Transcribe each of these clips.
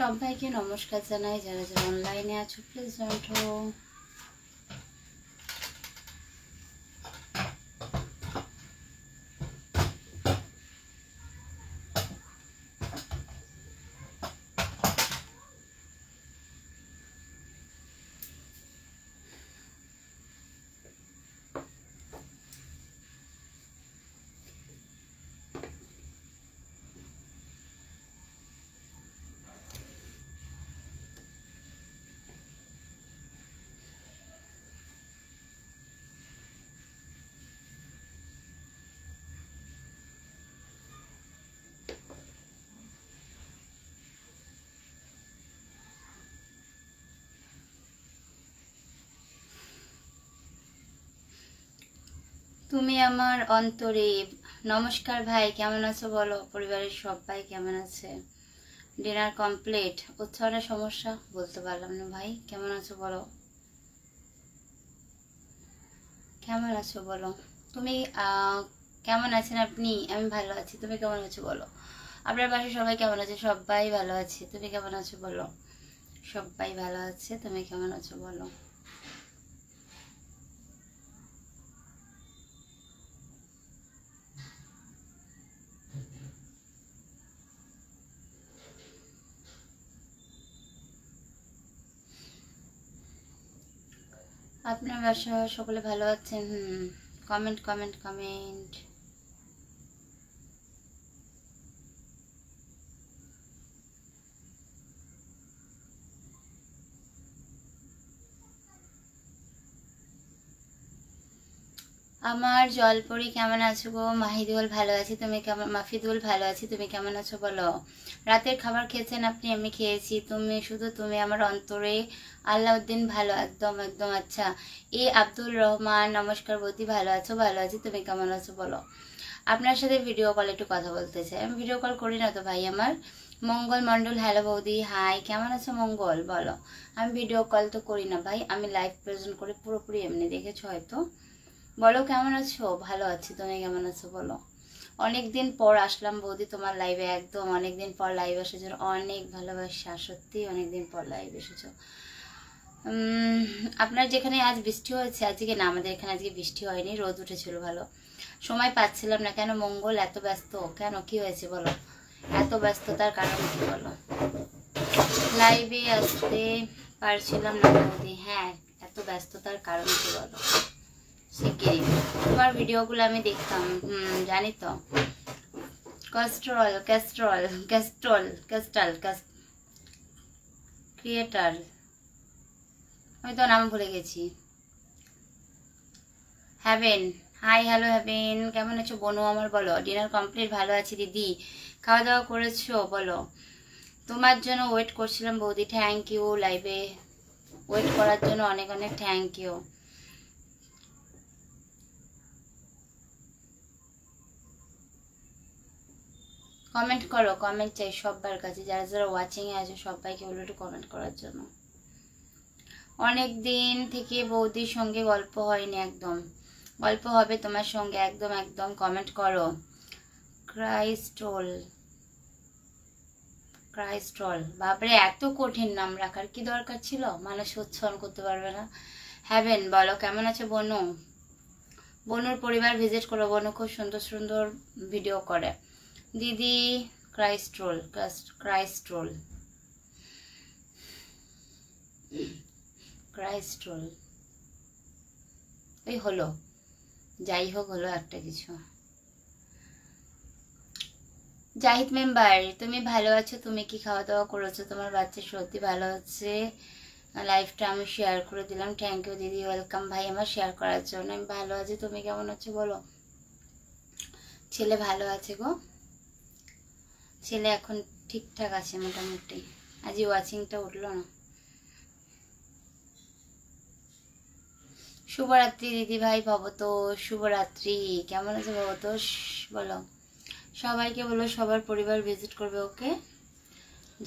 সবাইকে নমস্কার জানাই। যারা যারা অনলাইনে আছো প্লিজ জয়েন্ট হও। তুমি আমার অন্তরে। নমস্কার ভাই, কেমন আছো বলো? পরিবারের সবাই কেমন আছে? Dinner complete? উচ্চারণের সমস্যা বলতে পারলাম না ভাই। কেমন আছো বলো? কেমন আছো বলো? তুমি কেমন আছেন আপনি? আমি ভালো আছি। তুমি কেমন আছো বলো? আপনার বাসায় সবাই কেমন আছে? সবাই ভালো আছে। তুমি কেমন আছো বলো? সবাই ভালো আছে। তুমি কেমন আছো বলো? আপনার বাসা সকলে ভালো আছেন? Comment comment comment. আমার জলপরি কেমন আছো গো? মাহিদুল ভালো আছি। তুমি কেমন? মাফিদুল ভালো আছি। তুমি কেমন আছো বলো? রাতের খাবার খেয়েছেন আপনি? আমি খেয়েছি। তুমি শুধু তুমি আমার অন্তরে। আল্লাউদ্দিন ভালো, একদম একদম। আচ্ছা, আব্দুল রহমান নমস্কার বৌদি, ভালো আছো? ভালো আছি। তুমি কেমন আছো বলো? আপনার সাথে ভিডিও কল একটু কথা বলতে চাই। আমি ভিডিও কল করি না তো ভাই আমার। মঙ্গল মন্ডল হ্যালো বৌদি, হাই, কেমন আছো মঙ্গল বলো? আমি ভিডিও কল তো করি না ভাই, আমি লাইভ প্রেজেন্ট করি পুরোপুরি। এমনি দেখেছো হয়তো। বলো কেমন আছো? ভালো আছি। তুমি কেমন আছো বলো? অনেকদিন পর আসলাম বৌদি তোমার লাইভে। একদম অনেকদিন পর লাইভ এসেছো, অনেক ভালোবাসা। সত্যি অনেকদিন পর লাইভ এসেছো। আপনার যেখানে আজ বৃষ্টি হয়েছে? আজকে না, আমাদের এখানে আজকে বৃষ্টি হয়নি, রোদ উঠেছিল ভালো। সময় পাচ্ছিলাম না। কেন মঙ্গল এত ব্যস্ত কেন? কি হয়েছে বলো? এত ব্যস্ততার কারণ কি বলো? লাইভে আসতে পারছিলাম না বৌদি। হ্যাঁ, এত ব্যস্ততার কারণ কি বলো? শিগগিরই তোমার ভিডিওগুলো আমি দেখতাম। জানি তো। ক্যাস্ট্রল ক্যাস্ট্রল ক্যাস্ট্রল ক্যাস্টাল ক্রিয়েটার, আমি তো নাম ভুলে গেছি। হ্যাভেন, হাই হ্যালো হ্যাভেন, কেমন আছো বনু আমার বলো? Dinner complete? ভালো আছি দিদি। খাওয়া দাওয়া করেছো বলো? তোমার জন্য ওয়েট করছিলাম বৌদি। Thank you. লাইভে ওয়েট করার জন্য অনেক অনেক থ্যাংক ইউ। কমেন্ট করো, কমেন্ট চাই সবার কাছে। যারা যারা ওয়াচিং এ আছে সবাইকে বলো একটু কমেন্ট করার জন্য। অনেক দিন থেকে বৌদির সঙ্গে গল্প হয়নি। একদম গল্প হবে তোমার সঙ্গে, একদম একদম। কমেন্ট করো। ক্রাইস্টল ক্রাইস্টল, বাপরে এত কঠিন নাম রাখার কি দরকার ছিল? মানুষ উচ্চারণ করতে পারবে না। হ্যাভেন বলো কেমন আছে বনু? বনুর পরিবার ভিজিট করো। বনু খুব সুন্দর সুন্দর ভিডিও করে দিদি। ক্রাইস্ট্রোল ক্রাইস্ট্রোল ক্রাইস্ট্রোল ওই হলো, যাই হোক হলো একটা কিছু। জাহিদ মেম্বার, তুমি ভালো আছো? তুমি কি খাওয়া দাওয়া করেছো? তোমার বাচ্চা সত্যি ভালো আছে? লাইভটা আমি শেয়ার করে দিলাম। থ্যাংক ইউ দিদি, ওয়েলকাম ভাই আমার শেয়ার করার জন্য। আমি ভালো আছি। তুমি কেমন আছো বলো? ছেলে ভালো আছে গো? ছেলে এখন ঠিকঠাক আছে মোটামুটি। আজই ওয়াচিংটা উঠলো না। শুভরাত্রি দিদি ভাই ভবতোষ, শুভরাত্রি। কেমন আছে ভবতোষ বলো? সবাইকে বলো সবার পরিবার ভিজিট করবে। ওকে,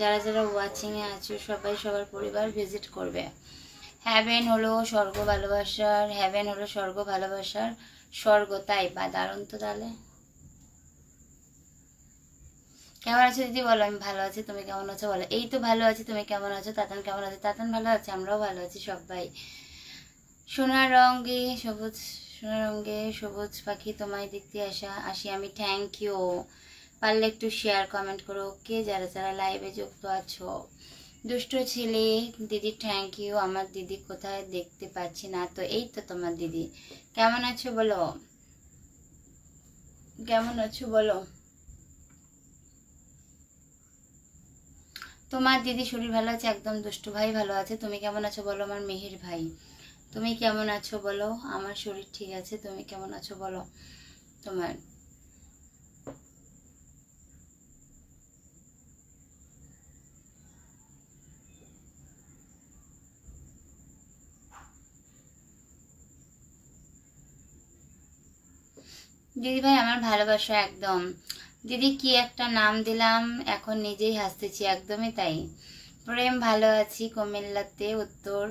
যারা যারা ওয়াচিং এ আছো সবাই সবার পরিবার ভিজিট করবে। হ্যাভেন হলো স্বর্গ ভালোবাসার, হ্যাভেন হলো স্বর্গ ভালোবাসার স্বর্গ। তাই বা দারুণ তো। তাহলে কেমন আছো দিদি বলো? আমি ভালো আছি, তুমি কেমন আছো বলো? এই তো ভালো আছি, তুমি কেমন আছো? তাতান কেমন আছে? তাতান ভালো আছে, আমরাও ভালো আছি সবাই। সোনার রঙে সবুজ, সোনার রঙে সবুজ পাখি তোমায় দেখতে আসি আমি, থ্যাংক ইউ। পারলে একটু শেয়ার কমেন্ট করো, ওকে? যারা যারা লাইভে যুক্ত আছো। দুষ্ট ছেলে দিদি, থ্যাংক ইউ। আমার দিদি কোথায় দেখতে পাচ্ছি না তো। এই তো তোমার দিদি। কেমন আছো বলো? কেমন আছো বলো? তোমার দিদি শরীর ভালো আছে একদম। দুষ্টু ভাই ভালো আছে, তুমি কেমন আছো বলো? আমার মেহের ভাই, তুমি কেমন আছো বলো? আমার শরীর ঠিক আছে, তুমি কেমন আছো বলো? তোমার দিদি ভাই আমার ভালোবাসা একদম। দিদি কি একটা নাম দিলাম, এখন নিজেই হাসতেছি, একদমই তাই। প্রেম ভালো আছি কুমিল্লাতে উত্তর।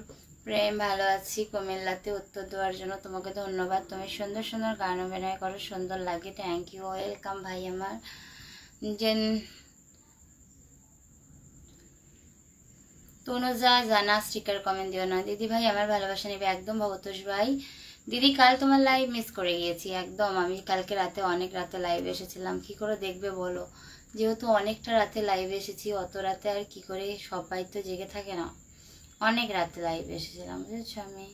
প্রেম ভালো আছি কুমিল্লাতে উত্তর দেওয়ার জন্য তোমাকে ধন্যবাদ। তুমি সুন্দর সুন্দর গান অভিনয় করো, সুন্দর লাগে, থ্যাংক ইউ, ওয়েলকাম ভাই আমার। যেন তনুজা জানা স্টিকার কমেন্ট দিও না। দিদি ভাই আমার ভালোবাসা নেবে একদম। ভবতোষ ভাই, দিদি কাল তোমার লাইভ মিস করে গিয়েছি একদম। আমি কালকে রাতে অনেক রাতে লাইভে এসেছিলাম, কি করে দেখবে বলো? যেহেতু অনেকটা রাতে লাইভে এসেছি, অত রাতে আর কি করে, সবাই তো জেগে থাকে না। অনেক রাতে লাইভে এসেছিলাম, বুঝেছো? আমি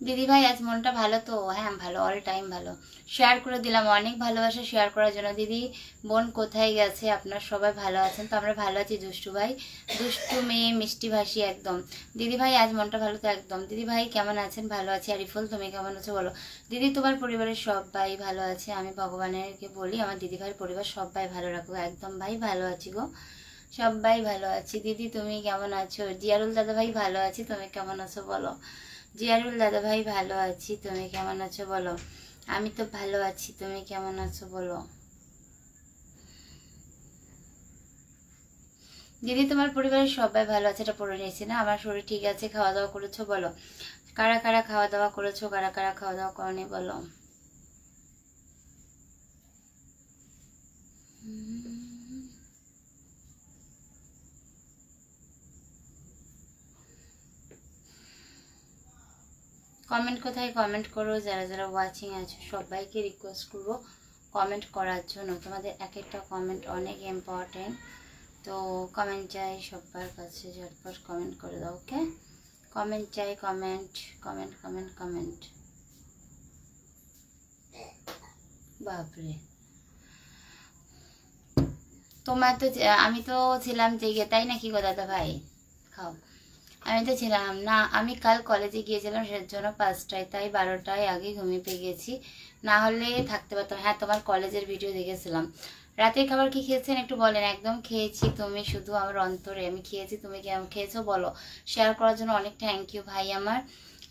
দিদি ভাই আজ মনটা ভালো তো? হ্যাঁ ভালো, অল টাইম ভালো। শেয়ার করে দিলাম, অনেক ভালোবাসা শেয়ার করার জন্য। দিদি বোন কোথায় গেছে? আপনার সবাই ভালো আছেন তো? আমরা ভালো আছি দুষ্টু ভাই, দুষ্টু মেয়ে মিষ্টি ভাষী একদম। দিদি ভাই আজ মনটা ভালো তো একদম। দিদি ভাই কেমন আছেন? ভালো আছি। আরিফুল তুমি কেমন আছো বলো? দিদি তোমার পরিবারের সবাই ভালো আছে? আমি ভগবানেরকে বলি আমার দিদি ভাইয়ের পরিবার সবাই ভালো রাখবো একদম। ভাই ভালো আছি গো, সবাই ভালো আছি। দিদি তুমি কেমন আছো? জিয়ারুল দাদা ভাই ভালো আছি, তুমি কেমন আছো বলো? জিয়ারুল দাদা ভাই ভালো আছি, তুমি কেমন আছো বলো? আমি তো ভালো আছি, তুমি কেমন আছো বলো? দিদি তোমার পরিবারের সবাই ভালো আছে, এটা পড়ে নিয়েছি না? আমার শরীর ঠিক আছে। খাওয়া দাওয়া করেছো বলো? কারা কারা খাওয়া দাওয়া করেছো, কারা কারা খাওয়া দাওয়া করনি বলো? কমেন্ট কোথায় কমেন্ট করো, যারা যারা ওয়াচিং আছে সবাইকে রিকোয়েস্ট করবো কমেন্ট করার জন্য। তোমাদের এক একটা কমেন্ট অনেক ইম্পর্টেন্ট, তো কমেন্ট চাই সবার কাছে, ঝটপট কমেন্ট করে দাও, ওকে? কমেন্ট চাই, কমেন্ট কমেন্ট কমেন্ট কমেন্ট। বাপরে, তোমার তো আমি তো ছিলাম জেগে, তাই নাকি গো দাদা ভাই? খাও। আমি তো ছিলাম না, আমি কাল কলেজে গিয়েছিলাম সের জন্য 5টায়, তাই 12টায় আগে ঘুমিয়ে পেয়ে গেছি, না হলে থাকতে পারতাম। হ্যাঁ তোমার কলেজের ভিডিও দেখেছিলাম। রাতের খাবার কি খেয়েছেন একটু বলেন? একদম খেয়েছি, তুমি শুধু আমার অন্তরে। আমি খেয়েছি, তুমি কেমন খেয়েছো বলো? শেয়ার করার জন্য অনেক থ্যাংক ইউ ভাই আমার।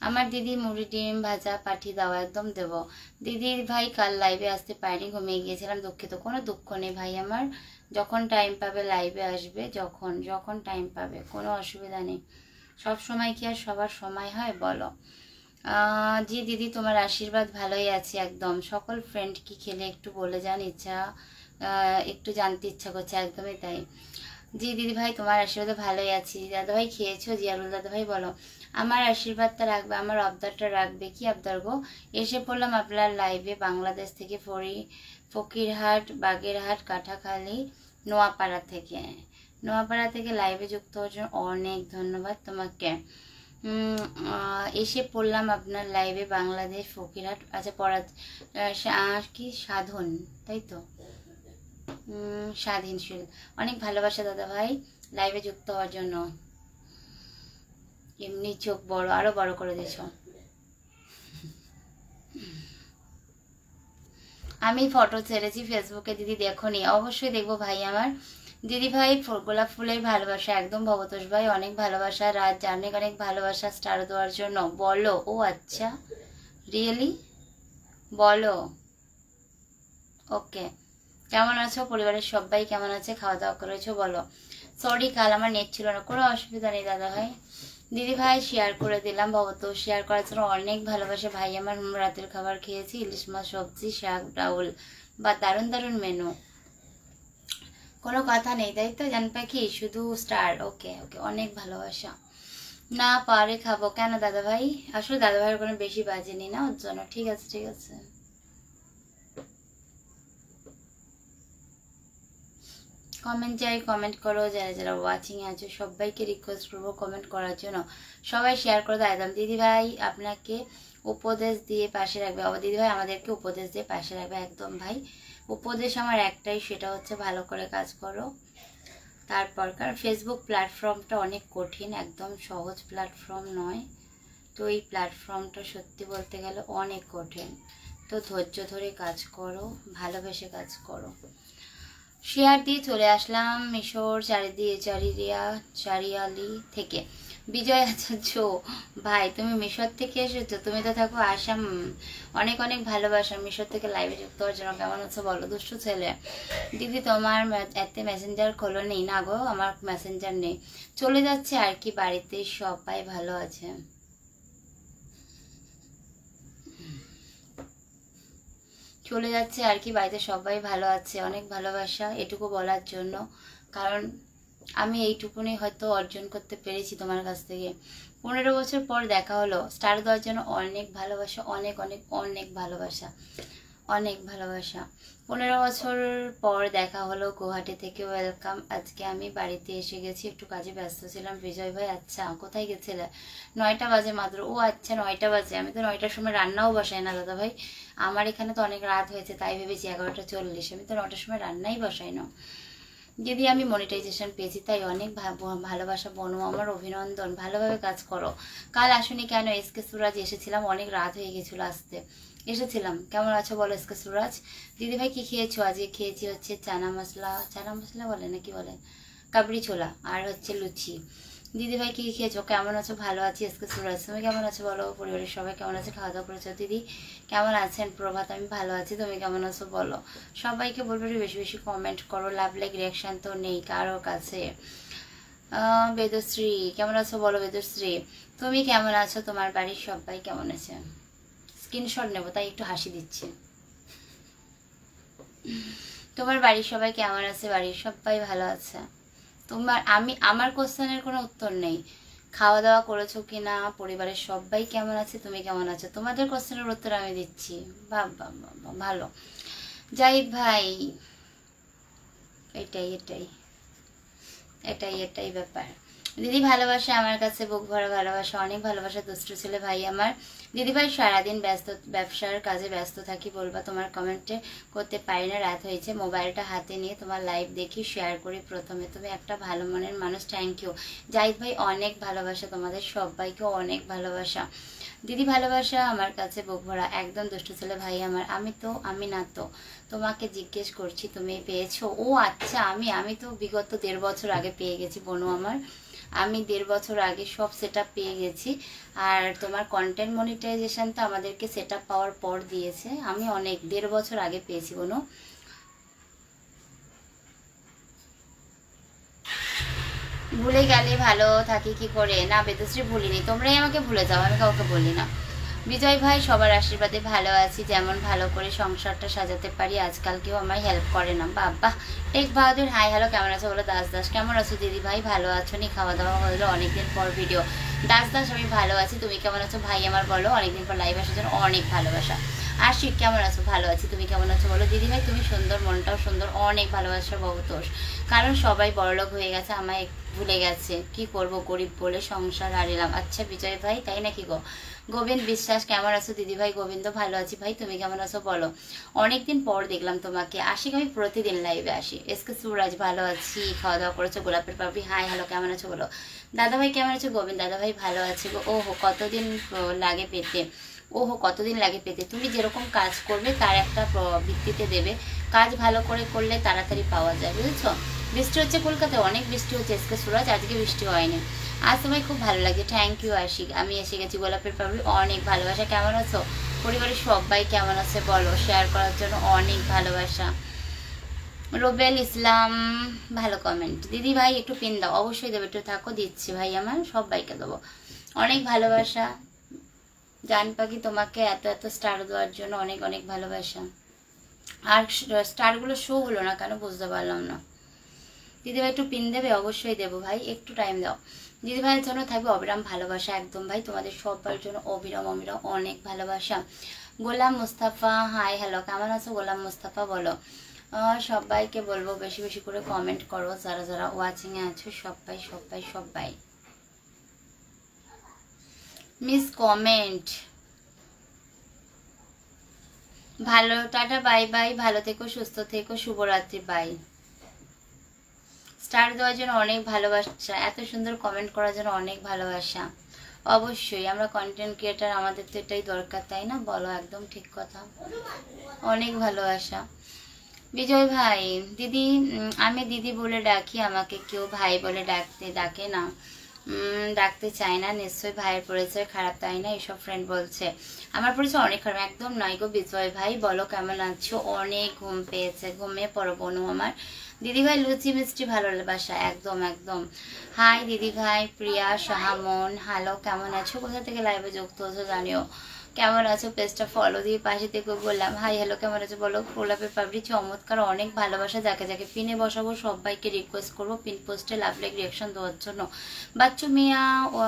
আমার দিদি মুড়ি ডিম ভাজা পাঠিয়ে দাও, একদম দেবো। দিদির ভাই কাল লাইভে আসতে পারিনি, ঘুমিয়ে গিয়েছিলাম, দুঃখিত। কোনো দুঃখ নেই ভাই আমার, যখন টাইম পাবে লাইভে আসবে, যখন যখন টাইম পাবে, কোনো অসুবিধা নেই। সব সময় কি আর সবার সময় হয় বলো? জি দিদি তোমার আশীর্বাদ ভালোই আছে একদম। সকল ফ্রেন্ড কি খেলে একটু বলে যান, ইচ্ছা একটু জানতে ইচ্ছা করছে, একদমই তাই। জি দিদি ভাই তোমার আশীর্বাদে ভালোই আছি। দাদা ভাই খেয়েছো? জিয়ারুল দাদা ভাই বলো আমার আশীর্বাদটা রাখবে, আমার আবদারটা রাখবে। কি আবদার গো? এসে পড়লাম আপনার লাইভে বাংলাদেশ থেকে, ফকিরহাট, বাগেরহাট, কাঁঠাখালী, নোয়াপাড়া থেকে। নোয়াপাড়া থেকে লাইভে যুক্ত হওয়ার জন্য অনেক ধন্যবাদ তোমাকে। এসে পড়লাম আপনার লাইভে বাংলাদেশ ফকিরহাট। আচ্ছা পড়া কি সাধন, তাই তো? স্বাধীনশীল। অনেক ভালোবাসা দাদা ভাই লাইভে যুক্ত হওয়ার জন্য। এমনি চোখ বড়, আরো বড় করে দিয়েছ। আমি ফটো ছেড়েছি ফেসবুকে, দিদি দেখোনি? অবশ্যই দেখবো ভাই আমার। দিদি ভাই গোলাপ ফুলের ভালোবাসা একদম। ভবতোষ ভাই অনেক ভালোবাসা, রাত অনেক অনেক ভালোবাসা স্টার দেওয়ার জন্য বলো। ও আচ্ছা, রিয়েলি বলো? ওকে, কেমন আছো? পরিবারের সবাই কেমন আছে? খাওয়া দাওয়া করেছো বলো। সরি কাল আমার নেট ছিল না, কোনো অসুবিধা নেই দাদা ভাই। দিদি ভাই শেয়ার করে দিলাম, তো শেয়ার করার জন্য অনেক ভালোবাসে ভাই আমার। রাতের খাবার খেয়েছি ইলিশ মাছ, সবজি, শাক, ডাউল বা দারুণ দারুণ মেনু। কোনো কথা নেই তাই তো জান পাখি, শুধু স্টার। ওকে ওকে, অনেক ভালোবাসা। না পারে খাবো কেন দাদা ভাই? আসলে দাদা ভাইয়ের কোনো বেশি বাজেনি না, ওর জন্য। ঠিক আছে ঠিক আছে। কমেন্ট যাই কমেন্ট করো, যারা যারা ওয়াচিং আছে সবাইকে রিকোয়েস্ট করবো কমেন্ট করার জন্য। সবাই শেয়ার করে দাও। একদম দিদি ভাই আপনাকে উপদেশ দিয়ে পাশে রাখবে, আবার দিদি ভাই আমাদেরকে উপদেশ দিয়ে পাশে রাখবে। একদম ভাই, উপদেশ আমার একটাই, সেটা হচ্ছে ভালো করে কাজ করো। তারপর কারণ ফেসবুক প্ল্যাটফর্মটা অনেক কঠিন, একদম সহজ প্ল্যাটফর্ম নয়। তো এই প্ল্যাটফর্মটা সত্যি বলতে গেলে অনেক কঠিন। তো ধৈর্য ধরে কাজ করো, ভালোবেসে কাজ করো। শেয়ার দিয়ে চলে আসলাম মিশর চারিয়ালি থেকে। বিজয় আচার্য ভাই, তুমি মিশর থেকে এসেছো? তুমি তো থাকো আসাম। অনেক অনেক ভালোবাসা মিশর থেকে লাইভে যুক্ত হওয়ার জন্য। কেমন আছো বলো দুষ্টু ছেলে? দিদি তোমার এতে মেসেঞ্জার খোলো? নেই না গো, আমার মেসেঞ্জার নেই। চলে যাচ্ছে আর কি, বাড়িতে সবাই ভালো আছে। চলে যাচ্ছে আর কি, বাড়িতে সবাই ভালো আছে। অনেক ভালোবাসা এটুকু বলার জন্য, কারণ আমি এইটুকুনি হয়তো অর্জন করতে পেরেছি তোমার কাছ থেকে। 15 বছর পর দেখা হলো, স্টার দেওয়ার জন্য অনেক ভালোবাসা, অনেক অনেক অনেক ভালোবাসা, অনেক ভালোবাসা। 15 বছর পর দেখা হলো গুয়াহাটি থেকে, ওয়েলকাম। আজকে আমি বাড়িতে এসে গেছি, একটু কাজে ব্যস্ত ছিলাম। বিজয় ভাই আচ্ছা, কোথায় গেছিলে? 9টা বাজে মাত্র। ও আচ্ছা 9টা বাজে, আমি তো 9টার সময় রান্নাও বসাই না দাদা ভাই। আমার এখানে তো অনেক রাত হয়েছে, তাই ভেবেছি 11টা 40। আমি তো 9টার সময় রান্নাই বসাই না। যদি আমি মনিটাইজেশন পেয়েছি, তাই অনেক ভালোবাসা বনু, আমার অভিনন্দন। ভালোভাবে কাজ করো। কাল আসুনি কেন? এসকে সুরাজ এসেছিলাম, অনেক রাত হয়ে গেছিল আসতে, এসেছিলাম। কেমন আছো বলো এসকে সুরাজ? দিদি ভাই কি খেয়েছো? আজকে খেয়েছি হচ্ছে চানা মশলা বলে নাকি বলে, কাবড়ি ছোলা, আর হচ্ছে লুচি। দিদি ভাই কি খেয়েছো? কেমন আছো? ভালো আছি এসকে সুরাজ। তুমি কেমন আছো বলো? পরিবারের সবাই কেমন আছে? খাওয়া দাওয়া করেছো? দিদি কেমন আছেন? প্রভাত আমি ভালো আছি, তুমি কেমন আছো বলো? সবাইকে বলবো বেশি বেশি কমেন্ট করো, লাভ লাইক রিয়াকশন তো নেই কারোর কাছে। বেদশ্রী কেমন আছো বলো? বেদশ্রী তুমি কেমন আছো? তোমার বাড়ির সবাই কেমন আছে? স্ক্রিনশট নেবো তাই একটু হাসি দিচ্ছি। তোমার বাড়ির সবাই কেমন আছে? বাড়ির সবাই ভালো আছে। আমার কোশ্চেনের কোনো উত্তর নেই। খাওয়া দাওয়া করেছো কিনা? পরিবারের সবাই কেমন আছে? তুমি কেমন আছো? তোমাদের কোশ্চেনের উত্তর আমি দিচ্ছি। ভালো। জাহিদ ভাই এটাই এটাই এটাই এটাই ব্যাপার। দিদি ভালোবাসা আমার কাছে বুক ভরা ভালোবাসা, অনেক ভালোবাসা। দুষ্টু ছেলে ভাই আমার। দিদি ভাই সারাদিন ব্যস্ত, ব্যবসার কাজে ব্যস্ত থাকি, বলবা তোমার কমেন্টে করতে পারি না, রাত হয়েছে। মোবাইলটা হাতে নিয়ে তোমার লাইভ দেখি, শেয়ার করি প্রথমে। তুমি একটা ভালো মনের মানুষ, থ্যাংক ইউ জাহিদ ভাই, অনেক ভালোবাসা তোমাদের সবাইকে, অনেক ভালোবাসা। দিদি ভালোবাসা আমার কাছে বুক ভরা, একদম দুষ্টু ছেলে ভাই আমার। আমি না তো তোমাকে জিজ্ঞেস করছি তুমি পেয়েছো? ও আচ্ছা, আমি তো বিগত 1.5 বছর আগে পেয়ে গেছি বোনু আমার। আমি 1.5 বছর আগে সব সেট পেয়ে গেছি। আর তোমার কন্টেন্ট মনিটাইজেশন তো আমাদেরকে সেট পাওয়ার পর দিয়েছে, আমি অনেক 1.5 বছর আগে পেয়েছি বোনু। ভুলে গেলে ভালো থাকি কি করে? না বেদশ্রী ভুলিনি, তোমরাই আমাকে ভুলে যাও, আমি কাউকে বলি না। বিজয় ভাই সবার আশীর্বাদে ভালো আছি, যেমন ভালো করে সংসারটা সাজাতে পারি আজকাল কেউ আমায় হেল্প করে না। বাবা টেক বাহাদুর হাই হ্যালো, কেমন আছো বলো? দাস কেমন আছো? দিদি ভাই ভালো আছো নি? খাওয়া দাওয়া হলো অনেকদিন পর ভিডিও। দাস আমি ভালো আছি, তুমি কেমন আছো ভাই আমার বলো? অনেকদিন পর লাইভ আসার জন্য অনেক ভালোবাসা। আশিক কেমন আছো? ভালো আছি, তুমি কেমন আছো বলো? দিদি ভাই তুমি সুন্দর, মনটাও সুন্দর, অনেক ভালোবাসা বহুতোষ। কারণ সবাই বড়লোক হয়ে গেছে, আমায় ভুলে গেছে, কি করব গরিব বলে সংসার হারিলাম। আচ্ছা বিজয় ভাই তাই নাকি গো? গোবিন্দ বিশ্বাস কেমন আছো? দিদি ভাই গোবিন্দ ভালো আছি ভাই, তুমি কেমন আছো বলো? অনেকদিন পর দেখলাম তোমাকে। আশিক আমি প্রতিদিন লাইভে আসি। এসকে সুরাজ ভালো আছি, খাওয়া দাওয়া করেছো? গোলাপের পাপড়ি হাই হ্যালো, কেমন আছো বলো? দাদা ভাই কেমন আছো? গোবিন্দ দাদা ভাই ভালো আছে গো। ওহো কতদিন লাগে পেতে, কতদিন লাগে পেতে? তুমি যেরকম কাজ করবে তার একটা ভিত্তিতে দেবে। কাজ ভালো করে করলে তাড়াতাড়ি পাওয়া যায়, বুঝেছো? বৃষ্টি হচ্ছে কলকাতায়, অনেক বৃষ্টি হচ্ছে এসকে সুরাজ, আজকে বৃষ্টি হয়নি। আজ তোমায় খুব ভালো লাগে, থ্যাংক ইউ আশিক। আমি এসে গেছি, গোলাপের পাপড়ি অনেক ভালোবাসা। কেমন আছো? পরিবারের সবাই কেমন আছে বলো? শেয়ার করার জন্য অনেক ভালোবাসা। রোবেল ইসলাম ভালো কমেন্ট। দিদি ভাই একটু পিন দাও, অবশ্যই দেবো, একটু থাকো, দিচ্ছি ভাই আমার সবাইকে দেবো। অনেক ভালোবাসা জান পাখি, তোমাকে এত এত স্টার দেওয়ার জন্য অনেক অনেক ভালোবাসা। আর স্টারগুলো শো হলো না কেন বুঝতে পারলাম না। দিদিভাই একটু পিন দেবে? অবশ্যই দেবো ভাই, একটু টাইম দাও। দিদিভাইয়ের জন্য থাকবে অবিরাম ভালোবাসা, একদম ভাই তোমাদের সবার জন্য অবিরাম অবিরাম অনেক ভালোবাসা। গোলাম মুস্তাফা হাই হ্যালো, কেমন আছো গোলাম মুস্তাফা? বলো। সবাইকে বলবো বেশি বেশি করে কমেন্ট করো, যারা যারা ওয়াচিং এ আছো সবাই সবাই সবাই। মিস কমেন্ট ভালো, টাটা বাই বাই, ভালো থেকো সুস্থ থেকো, শুভরাত্রি বাই। স্টার দেওয়ার জন্য অনেক ভালোবাসা, এত সুন্দর কমেন্ট করার জন্য অনেক ভালোবাসা। অবশ্যই আমরা কন্টেন্ট ক্রিয়েটার, আমাদের তো এটাই দরকার, তাই না? বলো, একদম ঠিক কথা। অনেক ভালোবাসা। বিজয় ভাই, দিদি আমি দিদি বলে ডাকি, আমাকে কেউ ভাই বলে ডাকে না, ডাকতে চায় না, নিশ্চয়ই ভাইয়ের পরিচয় খারাপ, তাই না? এসব ফ্রেন্ড বলছে আমার পরিচয় অনেক খারাপ। একদম নয় গো বিজয় ভাই, বলো কেমন আছো? অনেক ঘুম পেয়েছে, ঘুমিয়ে পড়ো বনু আমার। দিদি ভাই লুচি মিষ্টি ভালোবাসা, একদম একদম। হাই দিদি ভাই, প্রিয়া শাহামন হ্যালো, কেমন আছো? কোথা থেকে লাইভে যুক্ত হচ্ছে জানিও। কেমন আছো? পেজটা ফলো দিয়ে পাশে থেকে বললাম হাই হ্যালো, কেমন আছো বলো। গোলাপের পাবলি চমৎকার, অনেক ভালোবাসা। যাকে যাকে পিনে বসাবো সবাইকে রিকোয়েস্ট করবো পিন পোস্টে লাভ লাইক রিয়াকশন দেওয়ার জন্য। বাচ্চু মিয়া ও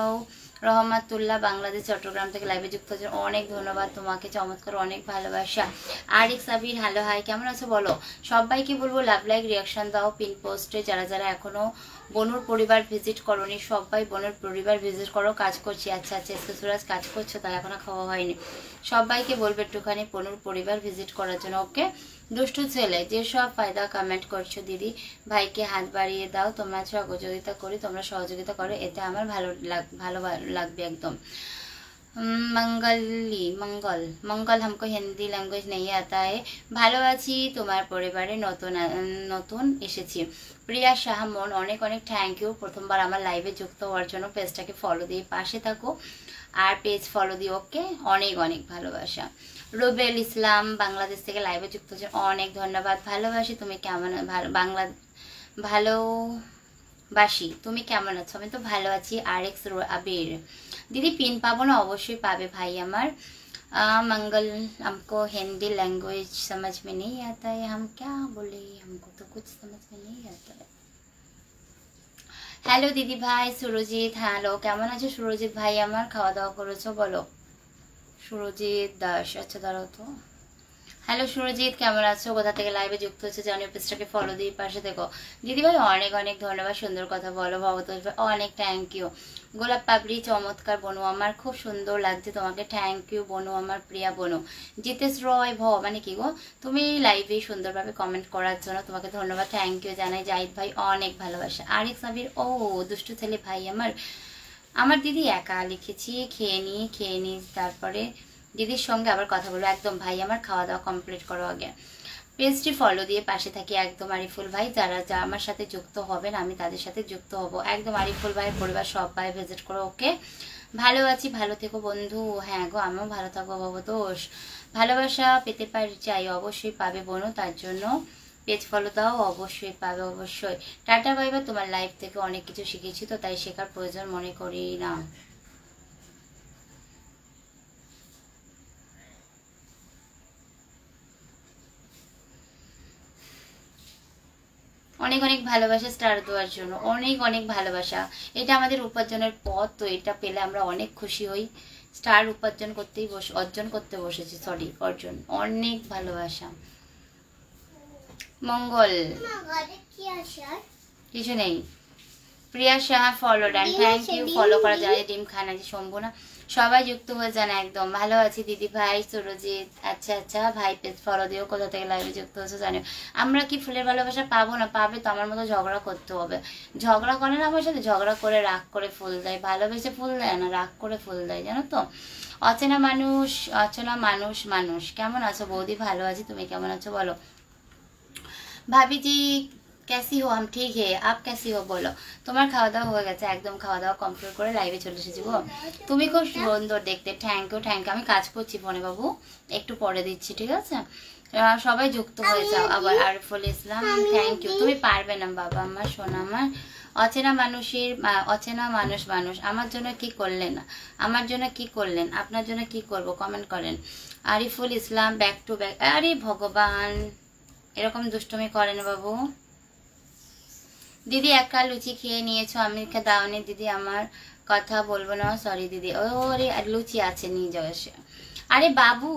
রহমাতুল্লাহ বাংলাদেশ চট্টগ্রাম থেকে লাইভে যুক্ত হচ্ছে, অনেক ধন্যবাদ তোমাকে, চমৎকার, অনেক ভালোবাসা। আরিক সাবির হ্যালো হাই, কেমন আছো বলো। সবাইকে বলবো লাভ লাইক রিয়াকশন দাও পিন পোস্টে। যারা যারা এখনো বনুর পরিবার ভিজিট করোনি সবাই বনুর পরিবার ভিজিট করো। কাজ করছি, আচ্ছা আচ্ছা, সুরাজ কাজ করছো তাই এখনো খাওয়া হয়নি। সবাইকে বলবো একটুখানি বনুর পরিবার ভিজিট করার জন্য। ওকে দুষ্টু ছেলে যেসব ফায়দা কমেন্ট করছো, দিদি ভাইকে হাত বাড়িয়ে দাও, তোমরা সহযোগিতা করি, তোমরা সহযোগিতা করো, এতে আমার ভালো লাগবে একদম। मंगल मंगल हमको हिंदी लैंग्वेज नहीं आता है। ভালো আছি, তোমার পরিবারে নতুন এসেছি। প্রিয়া সাহা মন, অনেক অনেক থ্যাংক ইউ প্রথমবার আমার লাইভে যুক্ত হওয়ার জন্য। পেজটাকে ফলো দিয়ে পাশে থাকো আর পেজ ফলো দিয়ে। ওকে অনেক অনেক ভালোবাসা। রুবেল ইসলাম বাংলাদেশ থেকে লাইভে যুক্ত হচ্ছে, অনেক ধন্যবাদ। ভালোবাসি, তুমি কেমন? ভালোবাসি, তুমি কেমন আছো? আমি তো ভালো আছি। আরেক্স আবির, দিদি পিন পাবো না? অবশ্যই পাবে ভাই আমার। मंगल हमको हिंदी लैंग्वेज समझ में नहीं आता है, हम क्या बोले, हमको तो कुछ समझ में नहीं आता है। হ্যালো দিদি ভাই। সুরজিৎ হ্যালো, কেমন আছো সুরজিৎ ভাই আমার? খাওয়া দাওয়া করেছো বলো। সুরজিৎ দাস, আচ্ছা দাঁড়াও তো। হ্যালো সুরজিৎ, কেমন আছো? কোথা থেকে লাইভে যুক্ত হচ্ছে জানিও, পেজটাকে ফলো দিয়ে পাশে দেখো। দিদি ভাই অনেক অনেক ধন্যবাদ, সুন্দর কথা বলো। ভবতোষ ভাই অনেক থ্যাংক ইউ। গোলাপ পাবলি চমৎকার বনু আমার, খুব সুন্দর লাগছে তোমাকে, থ্যাংক ইউ বনু আমার, প্রিয়া বনু। জিতেশ রয় মানে কি গো, তুমি লাইভে সুন্দরভাবে কমেন্ট করার জন্য তোমাকে ধন্যবাদ, থ্যাংক ইউ জানাই। জাহিদ ভাই অনেক ভালোবাসা। আরিক সাবির, ও দুষ্টু ছেলে ভাই আমার দিদি একা লিখেছি, খেয়ে নি তারপরে দিদির সঙ্গে আবার কথা বলবো। একদম ভাই আমার, খাওয়া দাওয়া কমপ্লিট করো আগে। পেজটি ফলো দিয়ে পাশে থাকি একদম। আরিফুল ভাই, যারা যা আমার সাথে যুক্ত হবেন আমি তাদের সাথে যুক্ত হব একদম। আরিফুল ভাইয়ের পরিবার সবাই ভিজিট করো। ওকে ভালো আছি, ভালো থেকো বন্ধু। হ্যাঁ গো আমিও ভালো থাকবো ভবতোষ। ভালোবাসা পেতে চাই, অবশ্যই পাবে বোনো, তার জন্য পেজ ফলো দাও, অবশ্যই পাবে অবশ্যই। Tata bye by. তোমার লাইফ থেকে অনেক কিছু শিখেছি তো তাই শেখার প্রয়োজন মনে করি না। অনেক অনেক ভালোবাসা স্টার দেওয়ার জন্য, অনেক অনেক ভালোবাসা। এটা আমাদের উপার্জনের পথ, তো এটা পেলে আমরা অনেক খুশি হই। স্টার অর্জন করতে বসেছি, সরি অর্জন। অনেক ভালোবাসা। মঙ্গল কিছু নেই। Priya Saha follow done, thank you follow করা যায়। ডিম খান আছে শম্ভু না, সবাই যুক্ত হয়ে যান একদম। ভালো আছি দিদি ভাই। সুরজিৎ, আচ্ছা আচ্ছা ভাই পেজ ফলো দিও। কোথা থেকে লাইভে যুক্ত হচ্ছে জানিও। আমরা কি ফুলের ভালোবাসা পাবো না? পাবে তো, আমার মতো ঝগড়া করতে হবে। ঝগড়া করে না আমার সাথে, ঝগড়া করে রাগ করে ফুল দেয়, ভালোবেসে ফুল দেয় না, রাগ করে ফুল দেয়, জানো তো। অচেনা মানুষ কেমন আছো বৌদি? ভালো আছি, তুমি কেমন আছো বলো। ভাবিজি कैसी हो? हम ठीक है, आप कैसी हो বলো। তোমার খাওয়া দাওয়া হয়ে গেছে? একদম খাওয়া দাওয়া কমপ্লিট করে লাইভে চলে এসেছি গো। তুমি খুব সুন্দর দেখতে, থ্যাংক ইউ থ্যাংক ইউ। আমি কাজ করছি ফোনে বাবু, একটু পরে দিচ্ছি, ঠিক আছে? সবাই যুক্ত হয়ে যাও। আবার আরিফুল ইসলাম, থ্যাংক ইউ। তুমি পারবে না বাবা আমার, সোনা আমার। অচেনা মানুষের অচেনা মানুষ আমার জন্য কি করলেন, আমার জন্য কি করলেন, আপনার জন্য কি করব, কমেন্ট করেন। Ariful Islam, back to back. আরে ভগবান, এরকম দুষ্টুমি করেন বাবু। দিদি একা লুচি খেয়ে নিয়েছো, আমি দাওনি দিদি, আমার কথা বলবো না, সরি দিদি। ওরে লুচি আছে, নিয়ে যাও এসে। আরে বাবু,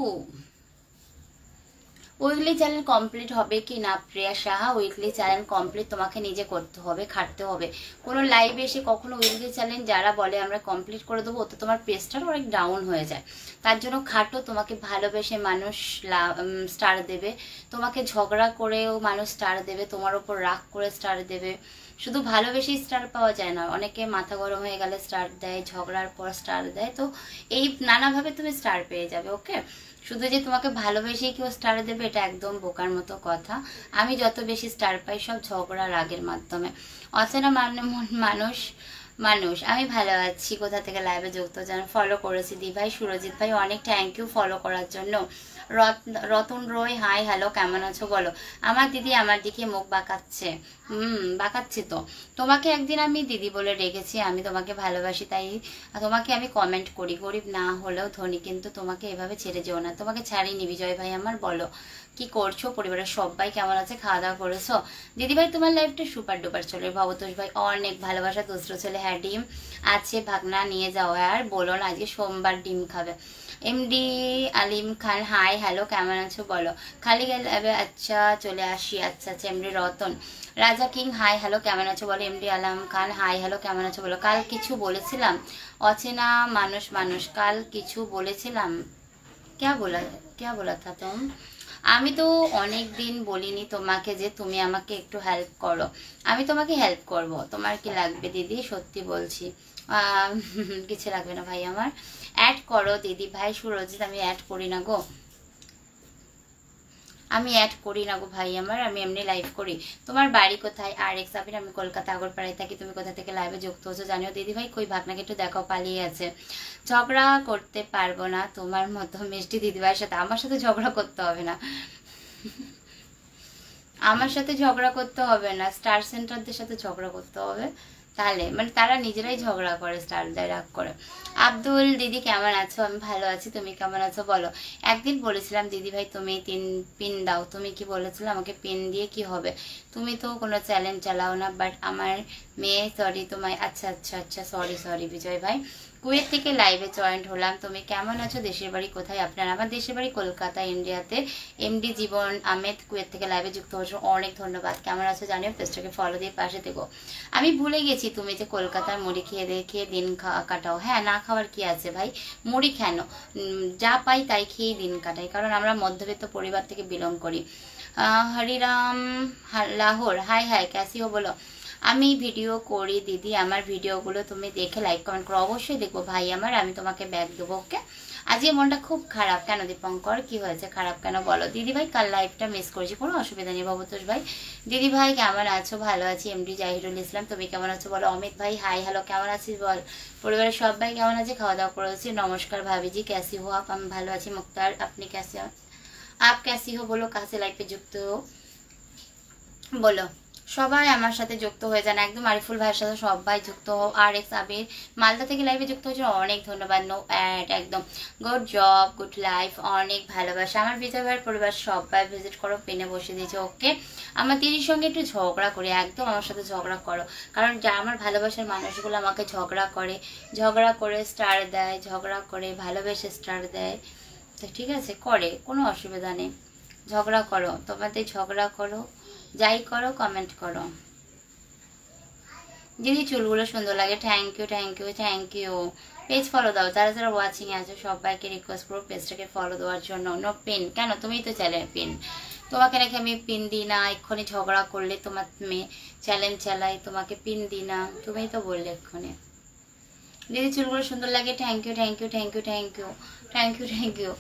উইকলি চ্যানেল কমপ্লিট হবে কি না প্রিয়া সাহা? উইকলি চ্যানেল কমপ্লিট তোমাকে নিজে করতে হবে, খাটতে হবে। কোনো লাইভে এসে কখনো উইকলি চ্যানেল যারা বলে আমরা কমপ্লিট করে দেবো, তো তোমার পেজটা অনেক ডাউন হয়ে যায়। তার জন্য খাটো, তোমাকে ভালোবেসে মানুষ স্টার দেবে, তোমাকে ঝগড়া করেও মানুষ স্টার দেবে, তোমার ওপর রাগ করে স্টার দেবে। শুধু ভালোবেসেই স্টার পাওয়া যায় না, অনেকে মাথা গরম হয়ে গেলে স্টার দেয়, ঝগড়ার পর স্টার দেয়। তো এই নানাভাবে তুমি স্টার পেয়ে যাবে, ওকে? শুধু যে তোমাকে ভালোবেসেই কেউ স্টার দেবে এটা একদম বোকার মতো কথা। আমি যত বেশি স্টার পাই সব ঝগড়া রাগের মাধ্যমে। অচেনা মানুষ মানুষ আমি ভালো আছি। কোথা থেকে লাইভে যুক্ত জান? ফলো করেছি দি ভাই, সুরজিৎ ভাই অনেক থ্যাংক ইউ ফলো করার জন্য। রতন রয়, হাই হ্যালো, কেমন আছো বলো। আমার দিদি আমার দিকে মুখ বাঁকাচ্ছে, বাঁকাচ্ছি তো। তোমাকে একদিন আমি দিদি বলে রেখেছি, আমি তোমাকে ভালোবাসি তাই তোমাকে আমি কমেন্ট করি। গরিব না হলেও ধনী, কিন্তু তোমাকে এভাবে ছেড়ে যেও না। তোমাকে ছাড়িনি বিজয় ভাই আমার, বলো কি করছো, পরিবারের সবাই কেমন আছে, খাওয়া দাওয়া করেছো? দিদি ভাই তোমার লাইফটা সুপার ডুপার চলে। ভবতোষ ভাই অনেক ভালোবাসা, দুসরো ছেলে, হ্যাঁ ডিম আছে ভাগনা নিয়ে যাও। আর বলো না, আজকে সোমবার ডিম খাবে। এমডি আলিম খান, হাই হ্যালো, কেমন আছো বলো। খালি গেলে আচ্ছা চলে আসি, আচ্ছা আচ্ছা। এমডি রতন রাজা কিং, হাই হ্যালো, কেমন আছো বলো। MD Alam Khan, hi hello, কেমন আছো বলো। কাল কিছু বলেছিলাম, অচেনা মানুষ, কাল কিছু বলেছিলাম। क्या बोला था तुम? আমি তো অনেক দিন বলিনি তোমাকে যে তুমি আমাকে একটু হেল্প করো। আমি তোমাকে হেল্প করব, তোমার কি লাগবে দিদি? সত্যি বলছি, কিছু লাগবে না ভাই আমার। অ্যাড করো দিদি ভাই। সুরজিৎ, আমি অ্যাড করি না গো, আমি অ্যাড করি না গো ভাই আমার, আমি এমনি লাইভ করি। তোমার বাড়ি কোথায়? আর এক্স আবির, আমি কলকাতা আগরপাড়ায় থাকি। তুমি কোথা থেকে লাইভে যুক্ত হচ্ছো জানিও দিদি ভাই। কই ভাগনাকে একটু দেখাও, পালিয়ে আছে। ঝগড়া করতে পারবো না তোমার মতো মিষ্টি দিদিভাইয়ের সাথে। আমার সাথে ঝগড়া করতে হবে না, আমার সাথে ঝগড়া করতে হবে না, স্টার সেন্টারদের সাথে ঝগড়া করতে হবে। তাহলে মানে তারা নিজেরাই ঝগড়া করে, স্টার দেয়, রাগ করে। আব্দুল, দিদি কেমন আছো? আমি ভালো আছি, তুমি কেমন আছো বলো। একদিন বলেছিলাম দিদি ভাই তুমি পিন দাও, তুমি কি বলেছিলে আমাকে পিন দিয়ে কি হবে? তুমি তো কোনো চ্যালেঞ্জ চালাও না, বাট আমার মেয়ে, সরি তোমায়। আচ্ছা আচ্ছা আচ্ছা, সরি বিজয় ভাই। কুয়েত থেকে লাইভে জয়েন্ট হলাম। তুমি কেমন আছো? দেশের বাড়ি কোথায় আপনার? আমার দেশের বাড়ি কলকাতা, ইন্ডিয়াতে। এমডি জীবন আহমেদ, কুয়েত থেকে লাইভে যুক্ত হয়েছো, অনেক ধন্যবাদ। কেমন আছো জানিও, পেজটাকে ফলো দিয়ে পাশে থেকো। আমি ভুলে গেছি তুমি যে কলকাতার মুড়ি খেয়ে দিন কাটাও। হ্যাঁ, না খাওয়ার কি আছে ভাই, মুড়ি কেন, যা পাই তাই খেয়েই দিন কাটাই, কারণ আমরা মধ্যবিত্ত পরিবার থেকে বিলং করি। Hariram Lahore, high high, Cassie হো বলো। আমি ভিডিও করি দিদি, আমার ভিডিওগুলো তুমি দেখে লাইক কমেন্ট করো। অবশ্যই দেখবো ভাই আমার, আমি তোমাকে ব্যাক দেবো, ওকে? আজকে মনটা খুব খারাপ কেন দীপঙ্কর, কি হয়েছে, খারাপ কেন বলো। দিদি ভাই কাল লাইভটা মিস করেছি, কোনো অসুবিধা নেই। ভবতোষ ভাই, দিদি ভাই কেমন আছো? ভালো আছি। এমডি জাহিরুল ইসলাম, তুমি কেমন আছো বলো। অমিত ভাই, হাই হ্যালো, কেমন আছিস বল। পরিবারের সবাই কেমন আছে, খাওয়া দাওয়া করেছি। নমস্কার ভাবিজি, कैसी हो आप? আমি ভালো আছি। মুক্তার, আপনি कैसे हो? आप कैसी हो বলো, কাছে লাইভে যুক্ত বলো। সবাই আমার সাথে যুক্ত হয়ে যান, একদম আরিফুল ভাইয়ের সাথে সবাই যুক্ত হো। আর এক্স আবির মালদা থেকে লাইভে যুক্ত হয়েছে, অনেক ধন্যবাদ। নো অ্যাড, একদম গুড জব, গুড লাইফ, অনেক ভালোবাসা। আমার বিজয় ভাইয়ের পরিবার সবাই ভিজিট করো, পেনে বসে দিয়েছে, ওকে? আমার দিদির সঙ্গে একটু ঝগড়া করি, একদম আমার সাথে ঝগড়া করো, কারণ যা আমার ভালোবাসার মানুষগুলো আমাকে ঝগড়া করে স্টার দেয়, ঝগড়া করে ভালোবেসে স্টার দেয়। তো ঠিক আছে, করে, কোনো অসুবিধা নেই। ঝগড়া করো, তোমাদের ঝগড়া করো, যাই করো, কমেন্ট করো। দিদি চুলগুলো সুন্দর লাগে, thank you thank you thank you. Page follow দাও, যারা যারা ওয়াচিং আছে সবাইকে রিকোয়েস্ট করো পেজটাকে ফলো দেওয়ার জন্য। নো পিন কেন, তুমিই তো চাইলে পিন, তোমাকে নাকি আমি পিন দিই না, এক্ষুনি ঝগড়া করলে তোমার মেয়ে চ্যালেঞ্জ চালাই, তোমাকে পিন দিই না, তুমিই তো বললে এক্ষুনি। দিদি চুলগুলো সুন্দর লাগে, thank you thank you thank you thank you thank you thank you.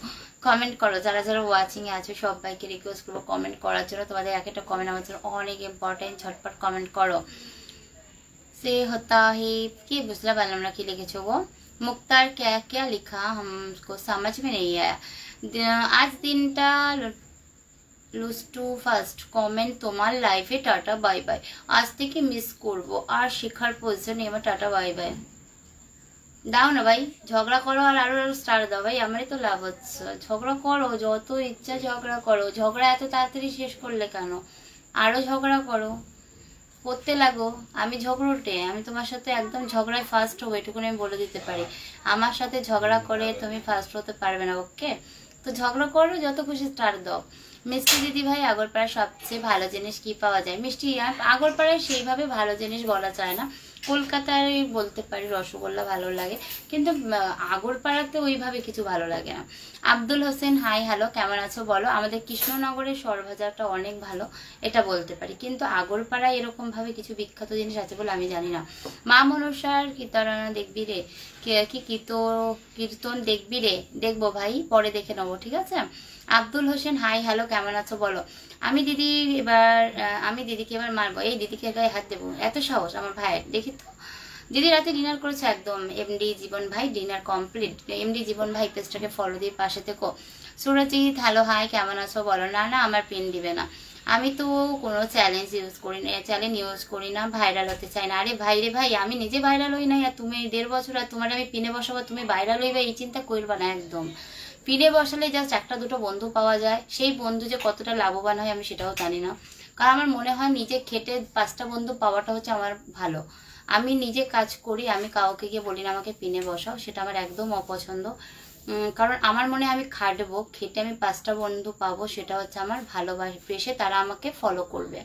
Comment করো, যারা যারা ওয়াচিং এ আছো সবাইকে রিকোয়েস্ট করবো কমেন্ট করার জন্য। তোমাদের এক একটা কমেন্ট আমার জন্য অনেক ইম্পর্টেন্ট, ঝটপট কমেন্ট করো। से होता है कि बुझला पारलाम ना कि लिखेছো गो। मुख्तार क्या क्या लिखा हमको समझ में नहीं आया। आज दिनटा लूज टू फास्ट कमेंट তোমার লাইফে টাটা বাই বাই। আজ থেকে মিস করব আর শেখার প্রয়োজন আমার টাটা বাই বাই। দাও না ভাই, ঝগড়া করো আর আরো আরো স্টার দাও ভাই, আমারই তো লাভ হচ্ছে। ঝগড়া করো যত ইচ্ছা ঝগড়া করো, ঝগড়া এত তাড়াতাড়ি শেষ করলে কেন? আরো ঝগড়া করো, করতে লাগো। আমি ঝগড়টে, আমি তোমার সাথে একদম ঝগড়ায় ফার্স্ট হবো এটুকুনি আমি বলে দিতে পারি। আমার সাথে ঝগড়া করে তুমি ফার্স্ট হতে পারবে না, ওকে? তো ঝগড়া করো, যত খুশি স্টার দাও। মিষ্টি দিদি ভাই, আগরপাড়ায় সবচেয়ে ভালো জিনিস কি পাওয়া যায়? মিষ্টি আগরপাড়ায় সেইভাবে ভালো জিনিস বলা যায় না, কলকাতায় বলতে পারি রসগোল্লা ভালো লাগে, কিন্তু আগরপাড়াতে ওইভাবে কিছু ভালো লাগে না। আব্দুল হোসেন হাই হ্যালো, কেমন আছো বলো? আমাদের কৃষ্ণনগরের সরভাজারটা অনেক ভালো, এটা বলতে পারি, কিন্তু আগরপাড়ায় এরকম ভাবে কিছু বিখ্যাত জিনিস আছে বলে আমি জানি না। মা মনসার কীর্তন দেখবি রে? কি কীর্তন দেখবি রে? দেখবো ভাই, পরে দেখে নেবো, ঠিক আছে? আব্দুল হোসেন হাই হ্যালো, কেমন আছো বলো? আমি দিদিকে এবার মারবো, এই দিদিকে গায়ে হাত দেবো, এত সাহস আমার ভাইয়ের? দেখি তো। দিদি রাতে ডিনার করেছে একদম। এমডি জীবন ভাই ডিনার কমপ্লিট। এমডি জীবন ভাই পেজটাকে ফলো দিয়ে পাশে থেকো। সুরজিৎ হ্যালো হাই, কেমন আছো বলো? না না, আমার পিন দিবে না, আমি তো কোনো চ্যালেঞ্জ ইউজ করি না, ভাইরাল হতে চাই না। আরে ভাই রে ভাই, আমি নিজে ভাইরাল হই নাই আর তুমি 1.5 বছর আর তোমার আমি পিনে বসাবো, তুমি ভাইরাল হইবে এই চিন্তা করবা না একদম। পিনে বসালে জাস্ট একটা দুটো বন্ধু পাওয়া যায়, সেই বন্ধু যে কতটা লাভবান হয় আমি সেটাও জানি না। কারণ আমার মনে হয় নিজে খেটে 5টা বন্ধু পাওয়াটা হচ্ছে আমার ভালো। আমি নিজে কাজ করি, আমি কাউকে গিয়ে বলি না আমাকে পিনে বসাও, সেটা আমার একদম অপছন্দ। কারণ আমার মনে হয় আমি খাটবো, খেটে আমি 5টা বন্ধু পাবো, সেটা হচ্ছে আমার ভালোবাসে, তারা আমাকে ফলো করবে।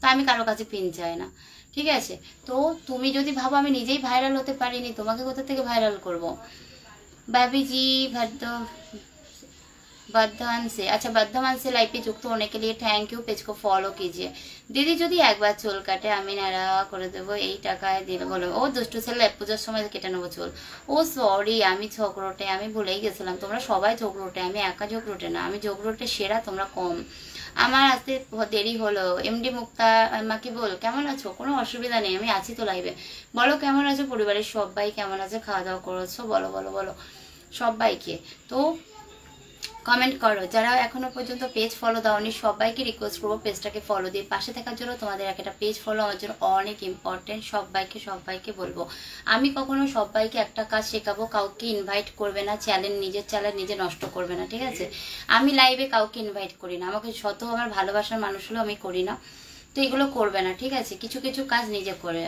তা আমি কারো কাছে পিন চাই না, ঠিক আছে? তো তুমি যদি ভাবো আমি নিজেই ভাইরাল হতে পারিনি, তোমাকে কোথা থেকে ভাইরাল করবো? भाभी बर्धमान से, अच्छा बर्धमान से लाइव पे जुक्त होने के लिए थैंक यू। पेज को फॉलो कीजिए। দিদি যদি একবার চুল কাটে আমি নাড়া করে দেবো, এই টাকায় দিলে বলো। ও দুষ্টু ছেলে, পূজার সময় কেটে নেবো চুল। ও সরি, আমি ঝগড়টে, আমি ভুলেই গেছিলাম। তোমরা সবাই ঝগড়টে, আমি একা ঝগড়টে না, আমি ঝগড়টে সেরা, তোমরা কম। আমার আসতে দেরি হলো। এমডি মুক্তা মাকে বল, কেমন আছো? কোনো অসুবিধা নেই, আমি আছি তো লাইভে। বলো কেমন আছো? পরিবারের সবাই কেমন আছে? খাওয়া দাওয়া করেছো? বলো বলো বলো সবাইকে। তো কমেন্ট করো। যারা এখনো পর্যন্ত পেজ ফলো দাওনি সবাইকে রিকোয়েস্ট করবো পেজটাকে ফলো দিয়ে পাশে থাকার জন্য। তোমাদের একটা পেজ ফলো আমার জন্য অনেক ইম্পর্টেন্ট। সবাইকে বলবো, আমি কখনো সবাইকে একটা কাজ শেখাবো, কাউকে ইনভাইট করবে না, নিজের চ্যানেল নিজে নষ্ট করবে না, ঠিক আছে? আমি লাইভে কাউকে ইনভাইট করি না, আমাকে শত আমার ভালোবাসার মানুষ হলেও আমি করি না। তো এগুলো করবে না, ঠিক আছে? কিছু কিছু কাজ নিজে করে।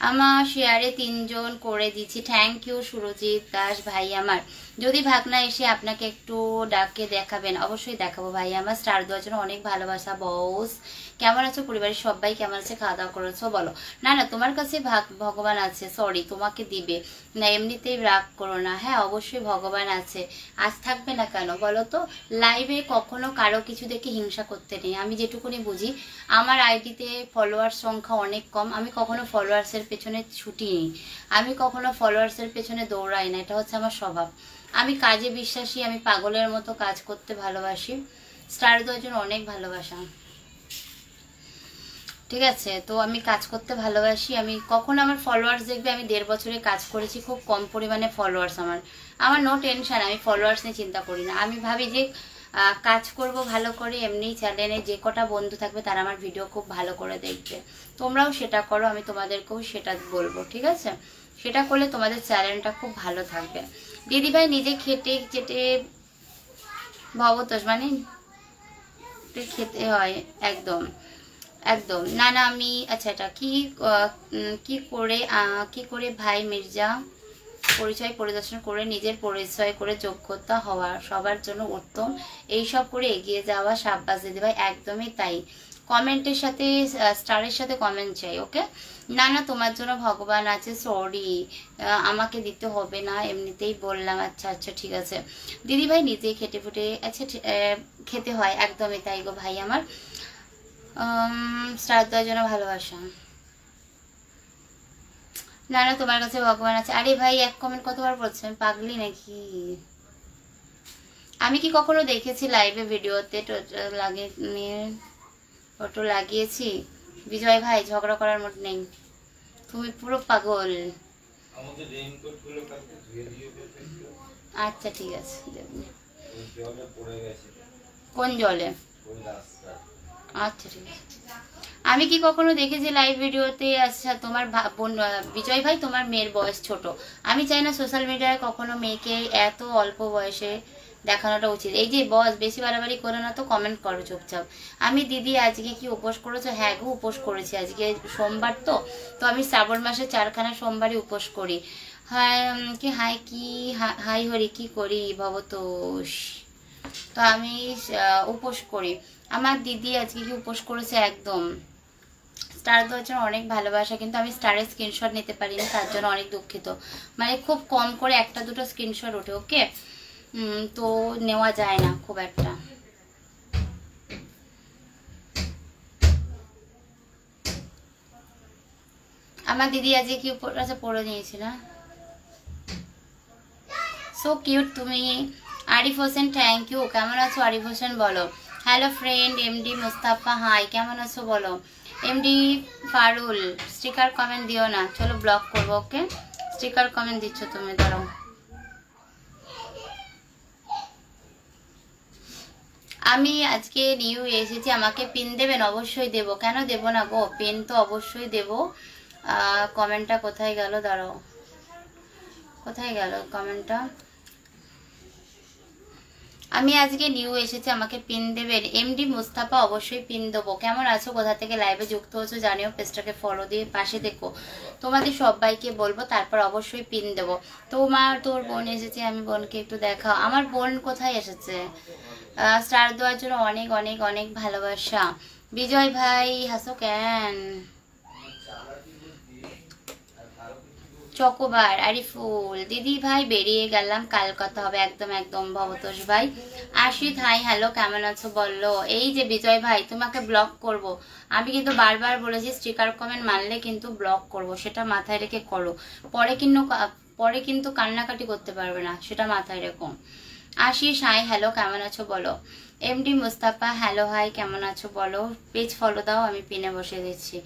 আমার শেয়ারে 3 জন করে দিচ্ছি, থ্যাংক ইউ সুরজিৎ দাস ভাই আমার। যদি ভাগনা এসে আপনাকে একটু ডাকে দেখাবেন? অবশ্যই দেখাবো ভাই আমার। স্টার দেওয়ার জন্য অনেক ভালোবাসা। বস কেমন আছো? পরিবারের সবাই কেমন আছে? খাওয়া দাওয়া করেছো? বলো। না না, তোমার কাছে ভগবান আছে, সরি, তোমাকে দিবে না, এমনিতেই রাগ করো না। হ্যাঁ অবশ্যই ভগবান আছে, আজ থাকবে না কেন বলো তো? লাইভে কখনো কারো কিছু দেখে হিংসা করতে নেই। আমি যেটুকুনি বুঝি, আমার আইডিতে ফলোয়ার সংখ্যা অনেক কম, আমি কখনো ফলোয়ার্সের পেছনে ছুটি নেই, আমি কখনো ফলোয়ার্সের পেছনে দৌড়াই না, এটা হচ্ছে আমার স্বভাব। আমি কাজে বিশ্বাসী, আমি পাগলের মতো কাজ করতে ভালোবাসি। স্টার দেওয়ার জন্য অনেক ভালোবাসা, ঠিক আছে? তো আমি কাজ করতে ভালোবাসি। আমি কখনো আমার ফলোয়ার্স দেখবে, আমি 1.5 বছরে কাজ করেছি, খুব কম পরিমাণে ফলোয়ার্স আমার নো টেনশন, আমি ফলোয়ার্স নিয়ে চিন্তা করি না। আমি ভাবি যে কাজ করব ভালো করে, এমনি চ্যানেলে যে কটা বন্ধু থাকবে তারা আমার ভিডিও খুব ভালো করে দেখবে। তোমরাও সেটা করো, আমি তোমাদেরকেও সেটা বলবো, ঠিক আছে? সেটা করলে তোমাদের চ্যানেলটা খুব ভালো থাকবে। দিদিভাই নিজে খেটে চেটে ভবতোষ মানে খেতে হয়, একদম একদম। না না আমি, আচ্ছা এটা কি করে ভাই মির্জা পরিচয় পরিদর্শন করে নিজের পরিচয় করে যোগ্যতা হওয়া সবার জন্য উত্তম, এইসব করে এগিয়ে যাওয়া। সাব্বাস দিদিভাই, একদমই তাই। কমেন্টের সাথে স্টারের সাথে কমেন্ট চাই, ওকে? না না, তোমার জন্য ভগবান আছে, সরি আমাকে দিতে হবে না, এমনিতেই বললাম। আচ্ছা আচ্ছা ঠিক আছে দিদিভাই, নিজে খেটে ফুটে, আচ্ছা খেতে হয়, একদমই তাই গো ভাই আমার। স্টার দেওয়ার জন্য ভালোবাসা। না না, তোমার কাছে ভগবান আছে। আরে ভাই, এক কমেন্ট কতবার পড়ছেন, পাগলি নাকি? আমি কি কখনো দেখেছি লাইভে ভিডিওতে ফটো লাগিয়েছি? বিজয় ভাই, ঝগড়া করার মত নেই, তুমি পুরো পাগল। আচ্ছা ঠিক আছে, কোন জলে? আচ্ছা ঠিক আছে। আমি কি কখনো দেখেছি লাইভ ভিডিওতে? আচ্ছা, তোমার বিজয় ভাই, তোমার মেয়ের বয়স ছোট। আমি চাই না সোশ্যাল মিডিয়ায় কখনো মেয়েকে এত অল্প বয়সে দেখানোটা উচিত। এই যে বস, বেশি বাড়াবাড়ি করে না তো, কমেন্ট করো চুপচাপ। আমি দিদি আজকে কি উপোস করেছো? হ্যাঁ গো, উপোস করেছি। আজকে সোমবার তো আমি শ্রাবণ মাসে 4খানা সোমবারই উপোস করি। হ্যাঁ কি হাই হরি, কি করি ভবতোষ। তো আমি উপোস করি। আমার দিদি আজকে কি উপোস করেছে একদম। স্টার দেওয়ার জন্য অনেক ভালোবাসা, কিন্তু আমি স্টারের স্ক্রিনশট নিতে পারিনি, তার জন্য অনেক দুঃখিত। মানে খুব কম করে 1-2টো স্ক্রিনশট ওঠে, ওকে? তো নেওয়া যায় না খুব একটা। আমার দিদি আজকে কি আচ্ছা পড়ে নিয়েছি না। সো কিউট তুমি। Arif Hossain, thank you. কেমন আছো আরিফ হোসেন বলো। Hello friend MD Mustafa, hi, কেমন আছো বলো। এমডি ফারুল, স্টিকার কমেন্ট দিও না, চলো ব্লক করবো, ওকে? স্টিকার কমেন্ট দিচ্ছ তুমি, দাঁড়াও। আমি আজকে নিউ এসেছি, আমাকে পিন দেবেন? অবশ্যই দেব, কেন দেব না গো, পিন তো অবশ্যই দেব। কমেন্টটা কোথায় গেল, দাঁড়াও, কোথায় গেল কমেন্টটা? আমি আজকে নিউ এসেছি, আমাকে পিন দেবেন? এমডি মুস্তাফা, অবশ্যই পিন দেবো। কেমন আছো, কোথা থেকে লাইভে যুক্ত হচ্ছো জানিও, পেজটাকে ফলো দিয়ে পাশে দেখো। তোমাদের সবাইকে বলবো, তারপর অবশ্যই পিন দেবো। তোর বোন এসেছে, আমি বোনকে একটু দেখাও। আমার বোন কোথায় এসেছে? স্টার দেওয়ার জন্য অনেক অনেক অনেক ভালোবাসা। বিজয় ভাই হাসো কেন? চকোবার, আরিফুল, দিদি ভাই বেরিয়ে গেলাম, কাল কথা হবে। একদম একদম ভবতোষ ভাই। আশিত, হাই হ্যালো, কেমন আছো বললো। এই যে বিজয় ভাই, তোমাকে ব্লক করব। আমি কিন্তু বারবার বলেছি স্টিকার কমেন্ট মানলে কিন্তু ব্লক করব, সেটা মাথায় রেখে করো। পরে কিন্তু কান্নাকাটি করতে পারবে না, সেটা মাথায় রেখো। আশিস, হাই হ্যালো, কেমন আছো বলো। এমডি মুস্তাফা, হ্যালো হাই, কেমন আছো বলো। পেজ ফলো দাও, আমি পিনে বসে দিচ্ছি।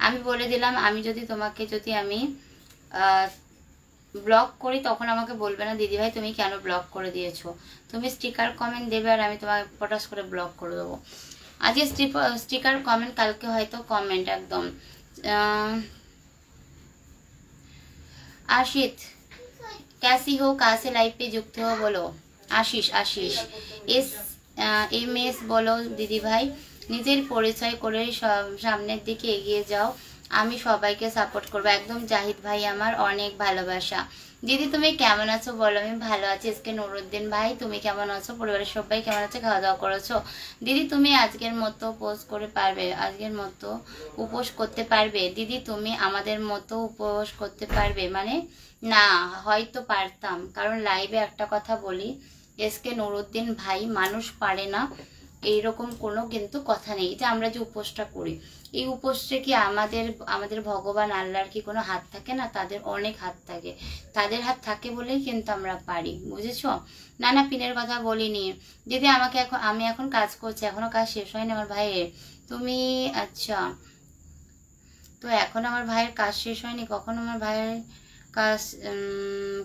আমি বলে দিলাম, আমি যদি আমি ব্লক করি, তখন আমাকে বলবে না দিদি ভাই তুমি কেন ব্লক করে দিয়েছো। তুমি স্টিকার কমেন্ট দেবে, আর আমি তোমাকে পটাশ করে ব্লক করে দেবো। আজকে স্টিকার কমেন্ট, কালকে হয়তো কমেন্ট একদম। आशित, कैसी हो, कहाँ से लाइव पे जुड़ते हो बोलो। आशीष एस बोलो দিদি ভাই, নিজের পরিচয় করে সামনের দিকে এগিয়ে যাও, আমি সবাইকে সাপোর্ট করবো। একদম জাহিদ ভাই, আমার অনেক ভালোবাসা। দিদি তুমি কেমন আছো বলো। আমি ভালো আছি। এসকে নুরুদ্দিন ভাই, তুমি কেমন আছো, পরিবারের সবাই কেমন আছে, খাওয়া দাওয়া করেছো? দিদি তুমি আজকের মতো উপোস করতে পারবে দিদি, তুমি আমাদের মতো উপোস করতে পারবে? মানে না, হয়তো পারতাম, কারণ লাইভে একটা কথা বলি, এসকে নুরুদ্দিন ভাই, মানুষ পারে না এইরকম কোনো কিন্তু কথা নেই। যে আমরা যে উপোসটা করি, এই উপোসে কি আমাদের ভগবান আল্লাহর কি কোনো হাত থাকে না? তাদের অনেক হাত থাকে, তাদের হাত থাকে বলেই কিন্তু আমরা পারি, বুঝেছো? না পিনের কথা বলিনি দিদি। আমি এখন কাজ করছি, এখনো কাজ শেষ হয়নি আমার ভাইয়ের। তুমি আচ্ছা, তো এখন আমার ভাইয়ের কাজ শেষ হয়নি, কখন আমার ভাইয়ের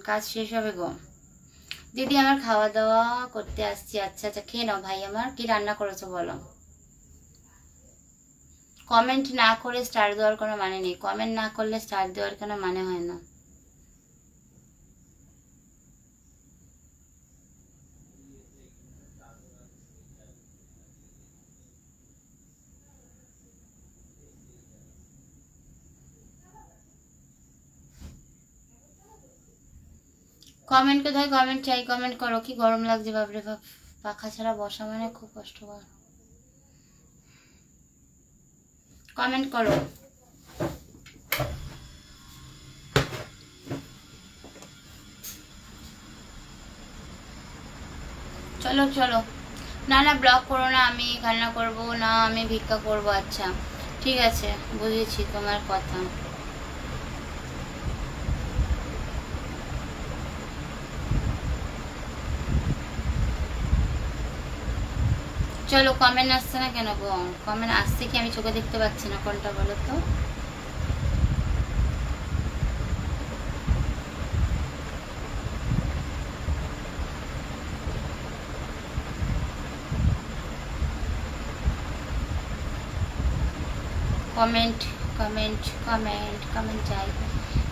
কাজ শেষ হবে গো? দিদি আমার খাওয়া দাওয়া করতে আসছি। আচ্ছা খেয়ে নাও ভাই আমার। কি রান্না করেছো বলো। কমেন্ট না করে স্টার দেওয়ার কোনো মানে নেই, কমেন্ট না করলে স্টার দেওয়ার কোনো মানে হয় না। কমেন্ট কোথায়, কমেন্ট চাই, কমেন্ট করো। কি গরম লাগছে বাপরে বাপ, পাখা ছাড়া বসা মানে খুব কষ্টকর। কমেন্ট করো। চলো না না ব্লক করো না, আমি কান্না করব না, আমি ভিক্ষা করব। আচ্ছা ঠিক আছে, বুঝেছি তোমার কথা। চলো, কমেন্ট আসছে না কেন গো? কমেন্ট আসছে কি আমি চোখে দেখতে পাচ্ছি না, কোনটা বলো তো? কমেন্ট কমেন্ট কমেন্ট কমেন্ট চাই।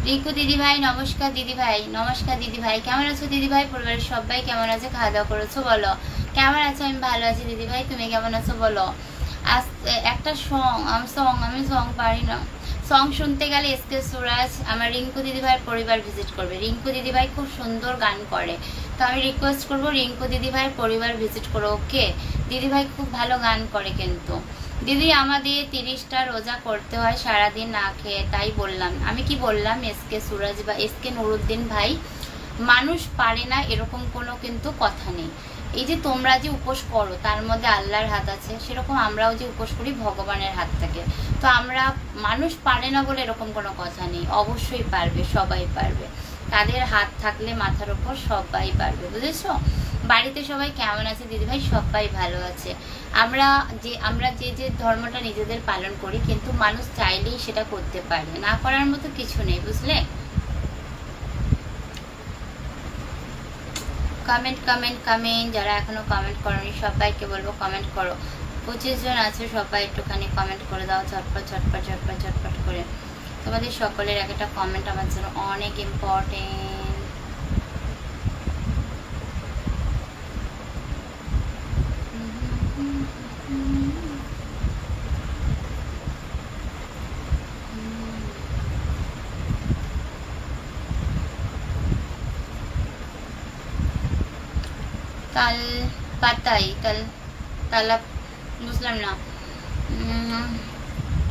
রিঙ্কু দিদি ভাই নমস্কার, দিদি ভাই নমস্কার। দিদি ভাই কেমন আছো? দিদি ভাই পরিবারের সবাই কেমন আছে? খাওয়া দাওয়া করেছো বলো? কেমন আছো? আমি ভালো আছি দিদি ভাই, তুমি কেমন আছো বলো? আজ একটা আমি সং পারি না। সং শুনতে গেলে এসকে সুরাজ আমার রিঙ্কু দিদি ভাইয়ের পরিবার ভিজিট করবে। রিঙ্কু দিদি ভাই খুব সুন্দর গান করে, তো আমি রিকোয়েস্ট করবো রিঙ্কু দিদি ভাইয়ের পরিবার ভিজিট করো। ওকে, দিদি ভাই খুব ভালো গান করে। কিন্তু দিদি আমাদের 30টা রোজা করতে হয় সারাদিন না খেয়ে, তাই বললাম। আমি কি বললাম? এসকে সুরাজ বা এসকে নুরুদ্দিন ভাই, মানুষ পারে না এরকম কোনো কিন্তু কথা নেই। এই যে তোমরা যে উপোস করো তার মধ্যে আল্লাহর হাত আছে, সেরকম আমরাও যে উপোস করি ভগবানের হাত থাকে। তো আমরা মানুষ পারে না বলে এরকম কোনো কথা নেই, অবশ্যই পারবে, সবাই পারবে। তাদের হাত থাকলে মাথার উপর সবাই পারবে, বুঝেছো? বাড়িতে সবাই কেমন আছে দিদি ভাই? সবাই ভালো আছে। আমরা যে যে ধর্মটা নিজেদের পালন করি, কিন্তু মানুষ চাইলেই সেটা করতে পারে, না করার মতো কিছু নেই, বুঝলে? কমেন্ট কমেন্ট কমেন্ট, যারা এখনো কমেন্ট করোনি সবাইকে বলবো কমেন্ট করো। 25 জন আছে, সবাই একটুখানি কমেন্ট করে দাও, ঝটপট ঝটপট ঝটপট ঝটপট করে। তোমাদের সকলের একটা কমেন্ট আমার জন্য অনেক ইম্পর্টেন্ট। তাল পাতাই তালা, বুঝলাম না।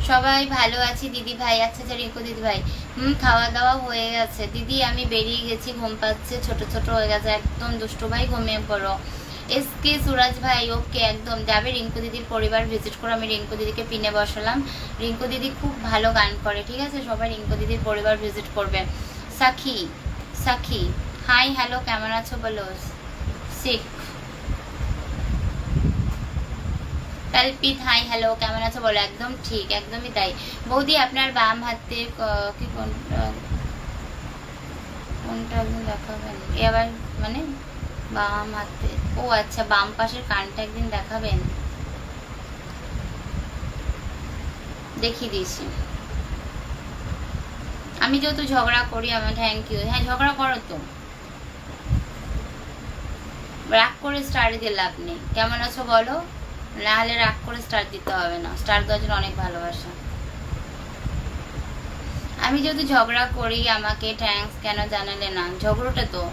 সবাই ভালো আছি দিদি ভাই। আচ্ছা আচ্ছা রিঙ্কু দিদি ভাই, খাওয়া দাওয়া হয়ে গেছে দিদি, আমি বেরিয়ে গেছি, ঘুম পাচ্ছে, ছোট ছোট হয়ে গেছে একদম। দুষ্টু ভাই ঘুমিয়ে পড়ো। এসকে সুরাজ ভাই ওকে, একদম যাবে রিঙ্কু দিদির পরিবার ভিজিট করো। আমি রিঙ্কু দিদিকে পিনে বসালাম। রিঙ্কু দিদি খুব ভালো গান করে, ঠিক আছে? সবাই রিঙ্কু দিদির পরিবার ভিজিট করবে। সাখি সাখি হাই হ্যালো, কেমন আছো বলো? শিখ কল্পিত হাই হ্যালো, কেমন আছো বলো? একদম ঠিক, একদমই তাই। বৌদি আপনার বাম হাতে কি কোনটা একদিন দেখাবেন? এবার মানে বাম হাতে, ও আচ্ছা, বাম পাশের কানটা একদিন দেখাবেন, দেখিয়ে দিয়েছি। আমি যেহেতু ঝগড়া করি, আমার থ্যাংক ইউ। হ্যাঁ ঝগড়া করো তো, রাগ করে স্টার দিয়ে লাভ নেই। কেমন আছো বলো, না হলে রাগ করে স্টার দিতে হবে না, স্টার দেওয়ার জন্য অনেক ভালোবাসা। আমি যেহেতু ঝগড়া করি, আমাকে থ্যাঙ্কস কেন জানালে না? ঝগড়োটে তো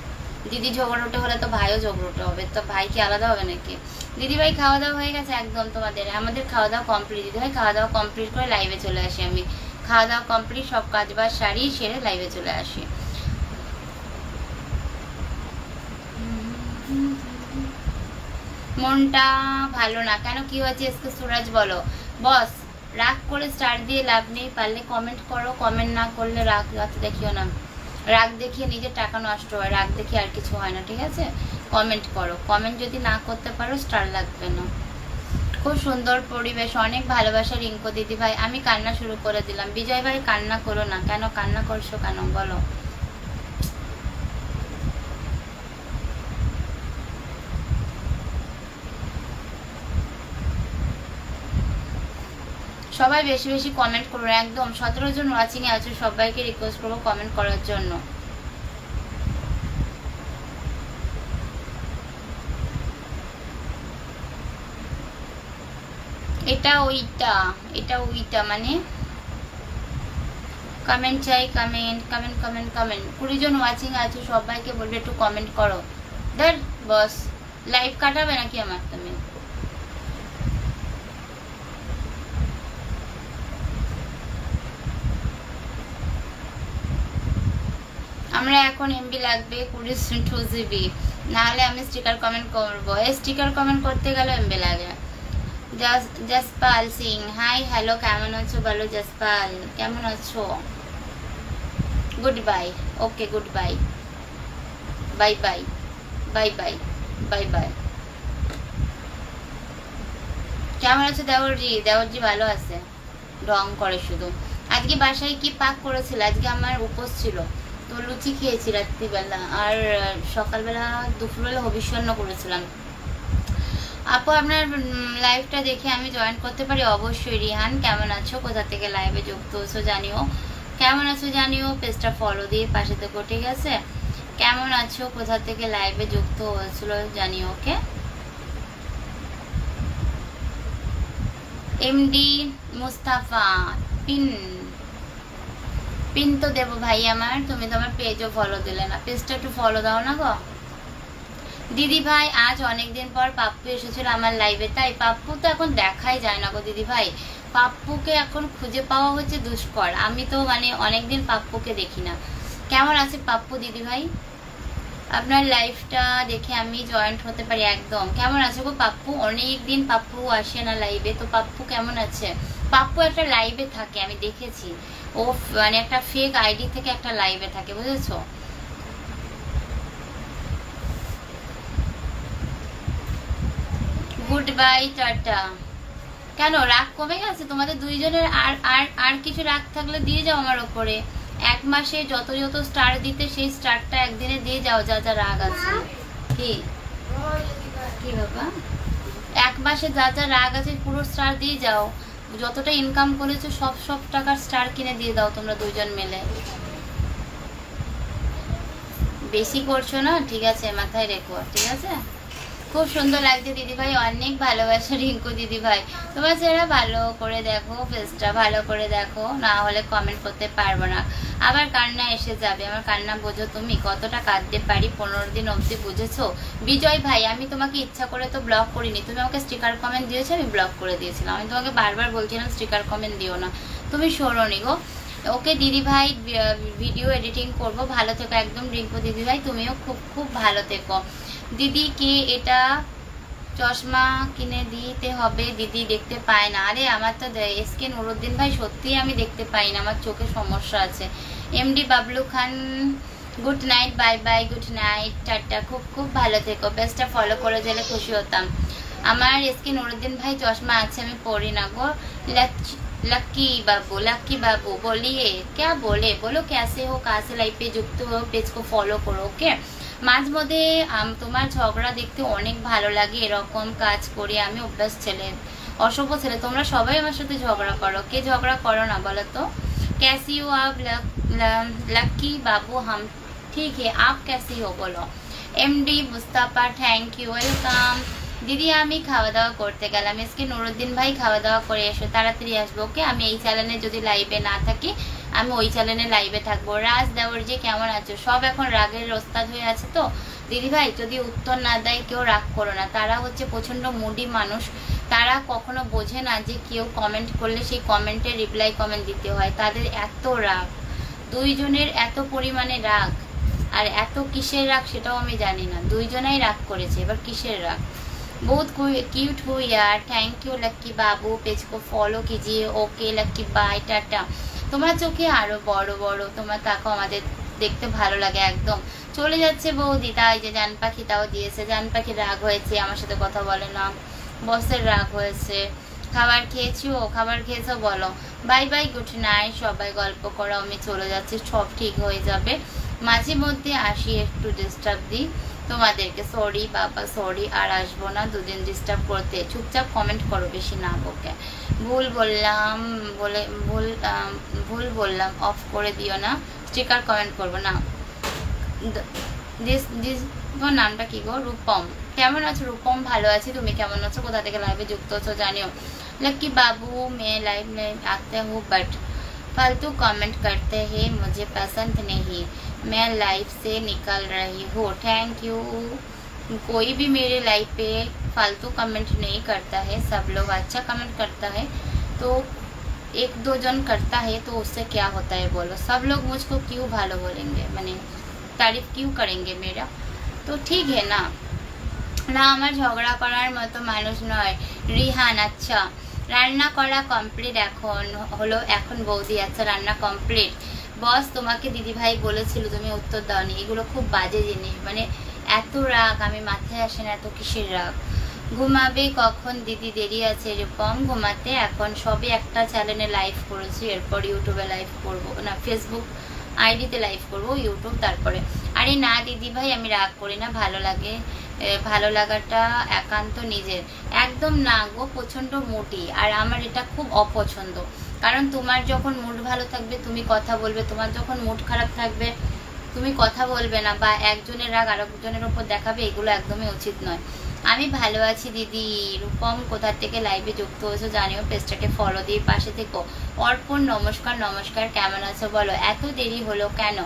দিদি, ঝগড়োটে হলে তো ভাইও ঝগড়োটে হবে, তো ভাই কি আলাদা হবে নাকি? দিদি ভাই খাওয়া দাওয়া হয়ে গেছে একদম তোমাদের? আমাদের খাওয়া দাওয়া কমপ্লিট দিদি ভাই, খাওয়া দাওয়া কমপ্লিট করে লাইভে চলে আসি আমি। খাওয়া দাওয়া কমপ্লিট, সব কাজ বাজ সারি সেরে লাইভে চলে আসি। মনটা ভালো না কেন? কি হয়েছে এসকে সুরাজ বলো? বস রাগ করে স্টার দিয়ে লাভ নেই, পারলে কমেন্ট করো, কমেন্ট না করলে রাগ দেখিও না। রাগ দেখিয়ে নিজের টাকা নষ্ট হয়, রাগ দেখিয়ে আর কিছু হয় না, ঠিক আছে? কমেন্ট করো, কমেন্ট যদি না করতে পারো স্টার লাগবে না। খুব সুন্দর পরিবেশ, অনেক ভালোবাসা রিঙ্কু দিদি ভাই। আমি কান্না শুরু করে দিলাম। বিজয় ভাই কান্না করো না, কেন কান্না করছো কেন বলো? সবাই বেশি বেশি কমেন্ট করো, একদম 17 জন ওয়াচিং এ আছে, সবাইকে রিকোয়েস্ট করবো কমেন্ট করার জন্য। এটা ওইটা মানে কমেন্ট চাই, কমেন্ট কমেন্ট কমেন্ট কমেন্ট। 20 জন ওয়াচিং আছে, সবাইকে বলবে একটু কমেন্ট করো। ধর বস, লাইভ কাটাবে নাকি আমার তুমি? আমরা এখন এমবি লাগবে 22 GB। না হলে আমি স্টিকার কমেন্ট করব। এই স্টিকার কমেন্ট করতে গেলে এমবি লাগে। জসপাল সিং, হাই হ্যালো, কেমন আছো বলো জসপাল, কেমন আছো? Good bye, okay good bye, bye bye bye bye bye bye. কেমন আছো দেওরজি? দেওরজি ভালো আছে, ঢং করে শুধু। আজকে বাসায় কি পাক করেছিল? আজকে আমার উপোস ছিল, তো লুচি খেয়েছি রাত্রিবেলা, আর সকালবেলা দুপুরবেলা হবিষ্যন্ন করেছিলাম। আপু আপনার লাইভটা দেখে আমি জয়েন করতে পারি? অবশ্যই। রিহান কেমন আছো, কোথা থেকে লাইভে যুক্ত হয়েছো জানিও, কেমন আছো জানিও, পেজটা ফলো দিয়ে পাশে থেকে, ঠিক আছে? কেমন আছো, কোথা থেকে লাইভে যুক্ত হয়েছিল জানিও, ওকে? এমডি মুস্তাফা, পিন পিন তো দেবো ভাই আমার, তুমি তো আমার পেজও ফলো দিলে না, পেজটা একটু ফলো দাও না গো। দিদি ভাই আজ অনেকদিন পর পাপ্পু এসেছিল আমার লাইভে, তাই পাপ্পু তো এখন দেখাই যায় না গো দিদি ভাই, পাপ্পুকে এখন খুঁজে পাওয়া হচ্ছে দুষ্কর। আমি তো মানে অনেকদিন পাপ্পুকে দেখি না। কেমন আছে পাপ্পু দিদি ভাই? আপনার লাইভটা দেখে আমি জয়েন্ট হতে পারি একদম। কেমন আছে গো পাপ্পু? অনেকদিন পাপ্পু আসে না লাইভে, তো পাপ্পু কেমন আছে? পাপ্পু একটা লাইভে থাকে, আমি দেখেছি, ও মানে একটা ফেক আইডি থেকে একটা লাইভে থাকে, বুঝেছো? Good bye, tata. কেন রাগ কমে গেছে তোমাদের দুইজনের? আর আর আর কিছু রাগ থাকলে দিয়ে যাও আমার ওপরে। এক মাসে যত যত স্টার দিতে, সেই স্টারটা একদিনে দিয়ে যাও, যা যা রাগ আছে। কি কি বাবা, এক মাসে যা যা রাগ আছে পুরো স্টার দিয়ে যাও, যতটা ইনকাম করেছো সব সব টাকার স্টার কিনে দিয়ে দাও তোমরা দুইজন মিলে। বেশি করছো না, ঠিক আছে, মাথায় রেখো, ঠিক আছে? খুব সুন্দর লাগছে দিদি ভাই, অনেক ভালোবাসা রিঙ্কু দিদি ভাই। তোমার ছেলেরা ভালো করে দেখো, পেজটা ভালো করে দেখো, না হলে কমেন্ট করতে পারবো না, আবার কান্না এসে যাবে। আমার কান্না বোঝো তুমি, কতটা কাঁদতে পারি 15 দিন অবধি, বুঝেছো? বিজয় ভাই, আমি তোমাকে ইচ্ছা করে তো ব্লক করিনি, তুমি আমাকে স্টিকার কমেন্ট দিয়েছো, আমি ব্লক করে দিয়েছিলাম। আমি তোমাকে বারবার বলছিলাম স্টিকার কমেন্ট দিও না, তুমি শোনোনি গো। ওকে দিদি ভাই, ভিডিও এডিটিং করব, ভালো থেকো একদম রিঙ্কু দিদি ভাই, তুমিও খুব খুব ভালো থেকো। দিদি কে এটা চশমা কিনে দিতে হবে, দিদি দেখতে পায় না। আরে আমার তো এসকে নুরুদ্দিন ভাই, সত্যি আমি দেখতে পাই না, আমার চোখে সমস্যা আছে। MD Bablu Khan, good night, bye bye, good night, ta ta, খুব খুব ভালো থেকো। পেজটা ফলো করে গেলে খুশি হতাম। আমার এসকে নুরুদ্দিন ভাই চশমা আছে, আমি পড়ি না গো। लक्की बाबू बोलिए, क्या बोले, बोलो कैसे हो, कहाँ से लाइव पे जुक्त हो, पेज को फॉलो करो, ओके? মাঝ মধ্যে তোমার ঝগড়া দেখতে অনেক ভালো লাগে, এরকম কাজ করি আমি, অভ্যাস ছেলে, অসভ্য ছেলে, তোমরা সবাই আমার সাথে ঝগড়া করো, কে ঝগড়া করো না বলো তো? कैसी हो आप लक्की बाबू? हम ठीक है, आप कैसी हो बोलो? MD Mustafa, thank you, welcome. দিদি আমি খাওয়া দাওয়া করতে গেলাম, এসকে নুরুদ্দিন ভাই খাওয়া দাওয়া করে এসো, তাড়াতাড়ি আসবো, ওকে? আমি এই চ্যানেলে যদি লাইভে না থাকি, আমি ওই চ্যানেলে লাইভে থাকবো। রাজ দেওরজি কেমন আছো? সব এখন রাগের ওস্তাদ হয়ে আছে তো দিদি ভাই, যদি উত্তর না দেয় কেউ রাগ করো না, তারা হচ্ছে প্রচন্ড মুডি মানুষ, তারা কখনো বোঝে না যে কেউ কমেন্ট করলে সেই কমেন্টের রিপ্লাই কমেন্ট দিতে হয়, তাদের এত রাগ, দুইজনের এত পরিমাণে রাগ, আর এত কিসের রাগ সেটাও আমি জানি না, দুইজনাই রাগ করেছে, এবার কিসের রাগ। बहुत क्यूट हो यार, thank you lucky Babu, page को फॉलो कीजिए, ओके लक्की बाय, टाटा। তোমার চোখে আরো বড় বড়, তোমার তাকো, আমাদের দেখতে ভালো লাগে একদম। চলে যাচ্ছে বৌদি, তাই যে জান পাখি তাও দিয়েছে, জান পাখি রাগ হয়েছে, আমার সাথে কথা বলে না, বসের রাগ হয়েছে। খাবার খেয়েছো? খাবার খেয়েছো বলো। বাই বাই, গুড নাইট, সবাই গল্প করো, আমি চলে যাচ্ছি, সব ঠিক হয়ে যাবে। মাঝে মধ্যে আসি, একটু ডিস্টার্ব দিই তোমাদেরকে, সরি বাবা সরি, আর আসবো না দুদিন ডিস্টার্ব করতে, চুপচাপ কমেন্ট করো, বেশি না বকে। ভুল বললাম বলে ভুল বললাম, অফ করে দিও না, স্টিকার কমেন্ট করবো না। তোমার নামটা কি গো? রূপম, কেমন আছো রূপম? ভালো আছি, তুমি কেমন আছো? কোথা থেকে লাইভে যুক্ত হচ্ছো জানিও। लक्की बाबू, मैं लाइव में आते हूँ बट फालतू कमेंट करते हैं, मुझे पसंद नहीं, मैं लाइव से निकल रही हूँ, थैंक यू। कोई भी मेरे लाइव पे फालतू कमेंट नहीं करता है, सब लोग अच्छा कमेंट करता है, तो एक दो जन करता है तो उससे क्या होता है बोलो? सब लोग मुझको क्यों भालो बोलेंगे, मैंने तारीफ क्यों करेंगे मेरा? তো ঠিক है না, না আমার ঝগড়া করার মতো মানুষ নয়। রিহান আচ্ছা রান্না করা কমপ্লিট এখন হলো, এখন বৌদি আচ্ছা রান্না কমপ্লিট। বস তোমাকে দিদি ভাই বলেছিল তুমি উত্তর দাওনি, এগুলো খুব বাজে জিনিস, মানে এত রাগ আমি মাথায় আসে না, এত কিসের রাগ। ঘুমাবে কখন দিদি? দেরি আছে এরকম ঘুমাতে, এখন সবে একটা চ্যানেলে লাইভ করেছি, এরপর ইউটিউবে লাইভ করব, না ফেসবুক আইডিতে লাইভ করব, ইউটিউব তারপরে। আরে না দিদি ভাই আমি রাগ করি না, ভালো লাগে, ভালো লাগাটা একান্ত নিজের। একদম না গো, প্রচন্ড মোটি, আর আমার এটা খুব অপছন্দ, কারণ তোমার যখন মুড ভালো থাকবে তুমি কথা বলবে, তোমার যখন মুড খারাপ থাকবে তুমি কথা বলবে না, বা একজনের রাগ আরেকজনের উপর দেখাবে, এগুলো একদমই উচিত নয়। আমি ভালো আছি দিদি। রূপম কোথা থেকে লাইভে যুক্ত হয়েছো জানিও, পেজটাকে ফলো দিয়ে পাশে থেকো। অর্পণ নমস্কার, নমস্কার কেমন আছো বলো? এত দেরি হলো কেন?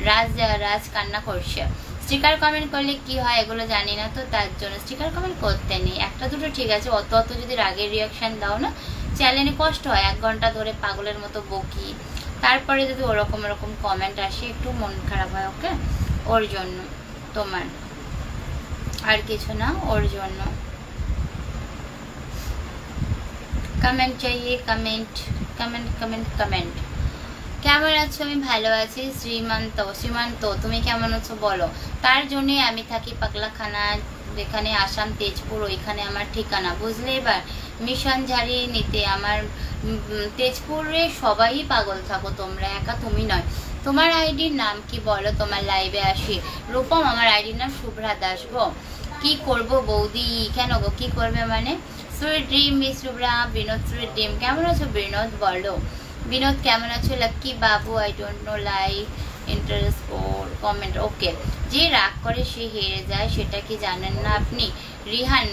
রাজ কান্না করছে। স্টিকার কমেন্ট করলে কি হয় এগুলো জানি না তো, তার জন্য স্টিকার কমেন্ট করতে নেই, একটা দুটো ঠিক আছে, অত যদি রাগের রিয়াকশন দাও না চ্যানেলে কষ্ট হয়। 1 ঘন্টা ধরে পাগলের মতো বকি, তারপরে যদি ওরকম কমেন্ট আসে একটু মন খারাপ হয়। ওকে, ওর জন্য, তোমার আর কিছু না, ওর জন্য। কমেন্ট চাইয়ে, কমেন্ট কমেন্ট কমেন্ট কমেন্ট। কেমন আছো? আমি ভালো আছি। শ্রীমান্ত তুমি কেমন আছো বলো? তার জন্য আমি থাকি পাগলাখানা, যেখানে আসাম তেজপুর, ওইখানে আমার ঠিকানা, বুঝলে এবার? মিশন ঝাড়ি নিতে আমার তেজপুরে সবাই পাগল থাকো তোমরা, একা তুমি নয়। তোমার আইডির নাম কি বলো, তোমার লাইভে আসি। রূপম আমার আইডির নাম শুভ্রা দাস গো। কি করব বৌদি? কেন গো কি করবে মানে? Sweet dream miss Shubhra. Binod sweet dream কেমন আছো বিনোদ বলো? বিনোদ কেমন আছো? Lucky Babu I don't know like interest ওর কমেন্ট। ওকে, যে রাগ করে সে হেরে যায়, সেটা কি জানেন না আপনি? রিহান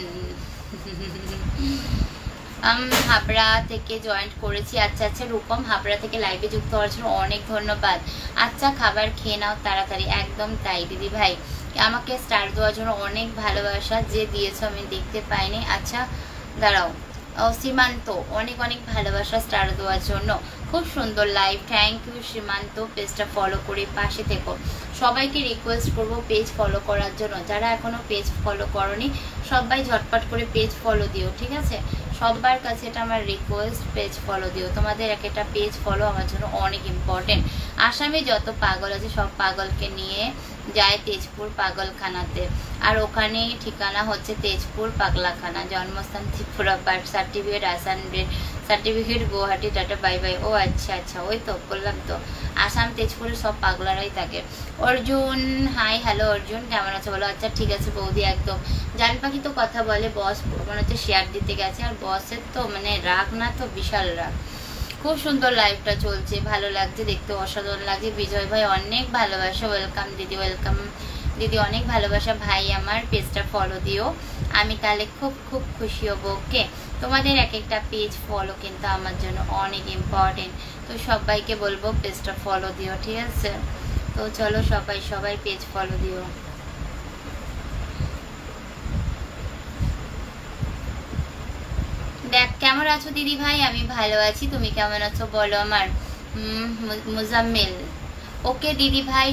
হাবড়া থেকে জয়েন্ট করেছি। আচ্ছা রূপম হাবড়া থেকে লাইভে যুক্ত হওয়ার জন্য অনেক ধন্যবাদ। আচ্ছা খাবার খেয়ে নাও তাড়াতাড়ি। একদম তাই দিদি ভাই, আমাকে স্টার দেওয়ার জন্য অনেক ভালোবাসা, যে দিয়েছো আমি দেখতে পাইনি। আচ্ছা দাঁড়াও, সীমান্ত অনেক ভালোবাসা স্টার দেওয়ার জন্য, খুব সুন্দর লাইভ, থ্যাংক ইউ সীমান্ত। পেজটা ফলো করে পাশে থেকো। সবাইকে রিকোয়েস্ট করবো পেজ ফলো করার জন্য, যারা এখনো পেজ ফলো করনি সবাই ঝটপট করে পেজ ফলো দিও, ঠিক আছে? সবার কাছে এটা আমার রিকোয়েস্ট, পেজ ফলো দিও। তোমাদের একটা পেজ ফলো আমার জন্য অনেক ইম্পর্টেন্ট। আসামে যত পাগল আছে সব পাগলকে নিয়ে যায় তেজপুর পাগলখানাতে, আর ওখানে ঠিকানা হচ্ছে তেজপুর পাগলাখানা, জন্মস্থান Tripura, birth certificate Assam, certificate Guwahati, ta ta bye bye. ও আচ্ছা ওই তো বললাম তো, আসাম তেজপুরে সব পাগলারাই থাকে। অর্জুন হাই, হ্যালো অর্জুন কেমন আছো বলো? আচ্ছা ঠিক আছে বৌদি, একদম। জান পাখি তো কথা বলে, বস মনে হচ্ছে শেয়ার দিতে গেছে, আর বসের তো মানে রাগ না তো বিশাল রাগ। খুব সুন্দর লাইভটা চলছে, ভালো লাগছে দেখতে, অসাধারণ লাগছে। বিজয় ভাই অনেক ভালোবাসা, ওয়েলকাম দিদি, ওয়েলকাম দিদি, অনেক ভালোবাসা ভাই। আমার পেজটা ফলো দিও, আমি তাহলে খুব খুশি হবো। ওকে, তোমাদের একটা পেজ ফলো কিন্তু আমার জন্য অনেক ইম্পর্টেন্ট, তো সবাইকে বলবো পেজটা ফলো দিও, ঠিক আছে? তো চলো সবাই পেজ ফলো দিও। দেখ কেমন আছো দিদি ভাই? আমি ভালো আছি, তুমি কেমন আছো বলো? আমার মুজাম্মিল। ওকে দিদি ভাই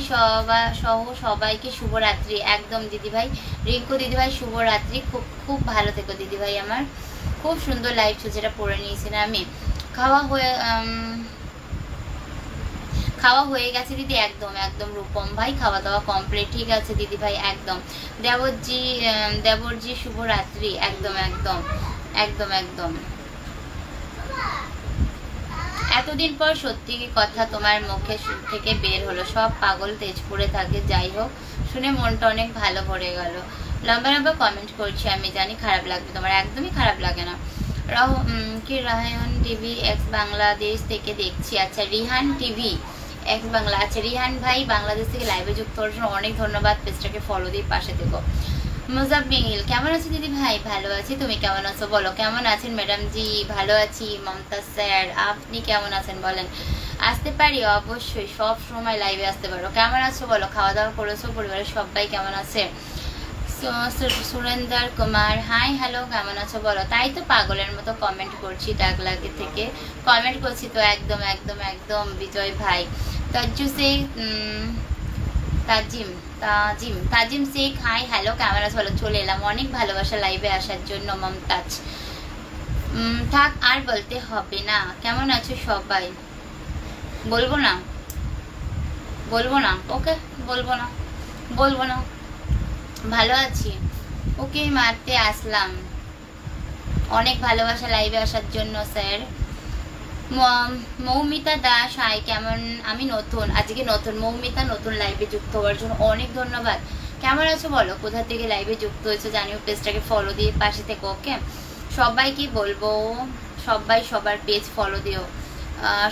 সহ সবাইকে শুভরাত্রি। একদম দিদি ভাই, রিঙ্কু দিদি ভাই শুভরাত্রি, খুব ভালো থেকো দিদি ভাই। আমার খুব সুন্দর লাইভ যেটা পড়ে নিয়েছি না আমি। খাওয়া হয়ে গেছে দিদি, একদম রূপম ভাই খাওয়া দাওয়া কমপ্লিট, ঠিক আছে দিদি ভাই একদম। দেবরজি শুভরাত্রি। একদম এতদিন পর সত্যি কথা তোমার মুখে থেকে বের হলো, সব পাগল তেজপুরে থাকে। যাই হোক, শুনে মনটা অনেক ভালো ভরে গেল। লম্বা কমেন্ট করছি, আমি জানি খারাপ লাগবে তোমার, একদমই খারাপ লাগে না। রায়হান টিভি এক্স বাংলাদেশ থেকে দেখছি। আচ্ছা রিহান টিভি এক্স বাংলা, আচ্ছা রিহান ভাই বাংলাদেশ থেকে লাইভে যুক্ত হওয়ার জন্য অনেক ধন্যবাদ। পেজটাকে ফলো দিয়ে পাশে থেকো। মুজাম্মিল কেমন আছো দিদি ভাই? ভালো আছি, তুমি কেমন আছো বলো? কেমন আছেন ম্যাডাম জি? ভালো আছি। মমতাজ স্যার আপনি কেমন আছেন বলেন? আসতে পারি অবশ্যই, সব সময় লাইভে আসতে পারো। কেমন আছো বলো? খাওয়া দাওয়া করেছো? পরিবারের সবাই কেমন আছে? সুরেন্দ্র কুমার হাই, হ্যালো কেমন আছো বলো? তাই তো পাগলের মতো কমেন্ট করছি, ডাক লাগে থেকে কমেন্ট করছি তো। একদম বিজয় ভাই। তাজিম তাজিম তাজিম শেখ হাই হ্যালো কেমন আছো বলো। চলে এলাম, অনেক ভালোবাসা লাইভে আসার জন্য মমতাজ। থাক আর বলতে হবে না। কেমন আছো সবাই? বলবো না বলবো না, ওকে বলবো না বলবো না। ভালো আছি, ওকে মারতে আসলাম। অনেক ভালোবাসা লাইভে আসার জন্য স্যার। মৌমিতা দাস হাই কেমন? আমি নতুন, আজকে নতুন। মৌমিতা নতুন লাইভে যুক্ত হওয়ার জন্য অনেক ধন্যবাদ। কেমন আছো বলো, কোথা থেকে লাইভে যুক্ত হয়েছো জানিও, পেজটাকে ফলো দিয়ে পাশে থেকে। ওকে সবাইকে বলবো সবাই সবার পেজ ফলো দিও।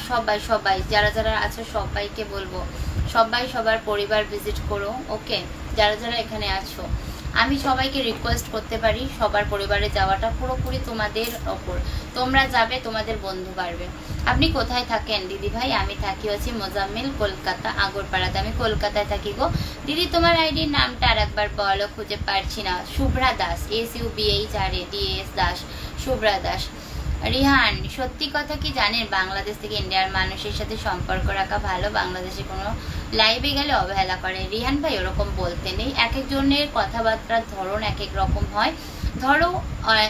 সবাই সবাই যারা যারা আছো সবাইকে বলবো সবাই সবার পরিবার ভিজিট করো। ওকে যারা যারা এখানে আছো আমি সবাইকে রিকোয়েস্ট করতে পারি, সবার পরিবারে যাওয়াটা পুরোপুরি তোমাদের ওপর। তোমরা যাবে, তোমাদের বন্ধু বাড়বে। আপনি কোথায় থাকেন দিদি ভাই? আমি থাকি হচ্ছে মোজাম্মিল, কলকাতা আগরপাড়াতে। আমি কলকাতায় থাকি গো দিদি। তোমার আইডির নামটা আর একবার বলো, খুঁজে পারছি না। শুভ্রা দাস, SUBHRADAS দাস, শুভ্রা দাস। রিহান, সত্যি কথা কি জানেন, বাংলাদেশ থেকে ইন্ডিয়ার মানুষের সাথে সম্পর্ক রাখা ভালো। বাংলাদেশে কোনো লাইভে গেলে অবহেলা করে। রিহান ভাই ওরকম বলতে নেই, এক একজনের কথাবার্তার ধরন এক এক রকম হয়। ধরো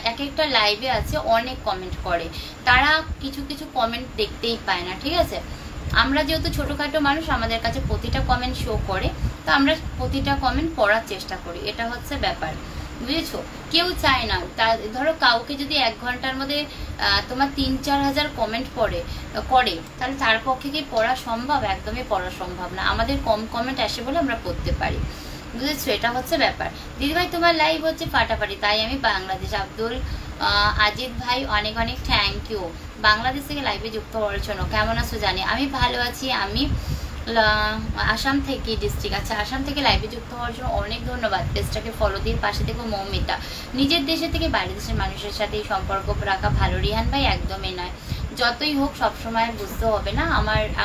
এক একটা লাইভে আছে অনেক কমেন্ট করে, তারা কিছু কিছু কমেন্ট দেখতেই পায় না, ঠিক আছে। আমরা যেহেতু ছোটখাটো মানুষ, আমাদের কাছে প্রতিটা কমেন্ট শো করে, তো আমরা প্রতিটা কমেন্ট পড়ার চেষ্টা করি, এটা হচ্ছে ব্যাপার, বুঝেছো। কেউ চায় না ধরো কাউকে যদি 1 ঘন্টার মধ্যে তোমার 3-4 হাজার কমেন্ট করে তাহলে তার পক্ষে কি পড়া সম্ভব? একদমই পড়া সম্ভব না। আমাদের কম কমেন্ট আসে বলে আমরা পড়তে পারি, বুঝেছো, এটা হচ্ছে ব্যাপার। দিদিভাই তোমার লাইভ হচ্ছে ফাটাফাটি, তাই আমি বাংলাদেশ। আব্দুল আজিদ ভাই অনেক অনেক থ্যাংক ইউ বাংলাদেশ থেকে লাইভে যুক্ত হওয়ার জন্য। কেমন আছো জানি? আমি ভালো আছি। আমি আসাম থেকে ডিস্ট্রিক্ট, আচ্ছা আসাম থেকে লাইভে যুক্ত হওয়ার জন্য অনেক ধন্যবাদ। পেজটাকে ফলো দিয়ে পাশে থেকে। মৌমিতা, নিজের দেশে থেকে বাইরের দেশের মানুষের সাথে এই সম্পর্ক রাখা ভালো। রিহান ভাই একদমই নয়, যতই হোক সবসময় বুঝতে হবে না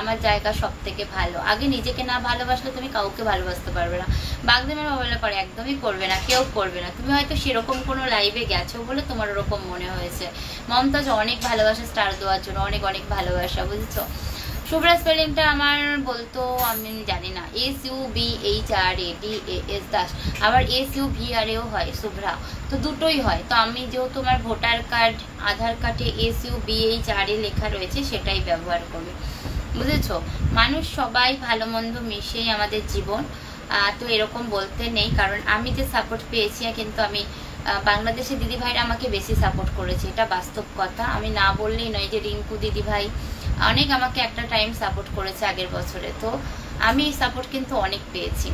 আমার জায়গা সব থেকে ভালো। আগে নিজেকে না ভালোবাসলে তুমি কাউকে ভালোবাসতে পারবে না। বাগদামের মোবাইলে করে একদমই করবে না, কেউ করবে না। তুমি হয়তো সেরকম কোনো লাইভে গেছো বলে তোমার ওরকম মনে হয়েছে। মমতাজ অনেক ভালোবাসা স্টার দেওয়ার জন্য, অনেক অনেক ভালোবাসা, বুঝেছো। শুভ্রা স্পেলিংটা আমার বলতো আমি জানি না। SUBHRADAS দাস, আবার SUVRAও হয় শুভ্রা, তো দুটোই হয়। তো আমি যেহেতু আমার ভোটার কার্ড আধার কার্ডে SUBHRA লেখা রয়েছে, সেটাই ব্যবহার করবে, বুঝেছো। মানুষ সবাই ভালো মন্দ মিশেই আমাদের জীবন, তো এরকম বলতে নেই। কারণ আমি যে সাপোর্ট পেয়েছি, কিন্তু আমি বাংলাদেশের দিদি ভাইরা আমাকে বেশি সাপোর্ট করেছে, এটা বাস্তব কথা। আমি না বললেই নয় যে রিঙ্কু দিদি ভাই অনেক আমাকে একটা টাইম সাপোর্ট করেছে আগের বছরে, তো আমি এই সাপোর্ট কিন্তু অনেক পেয়েছি।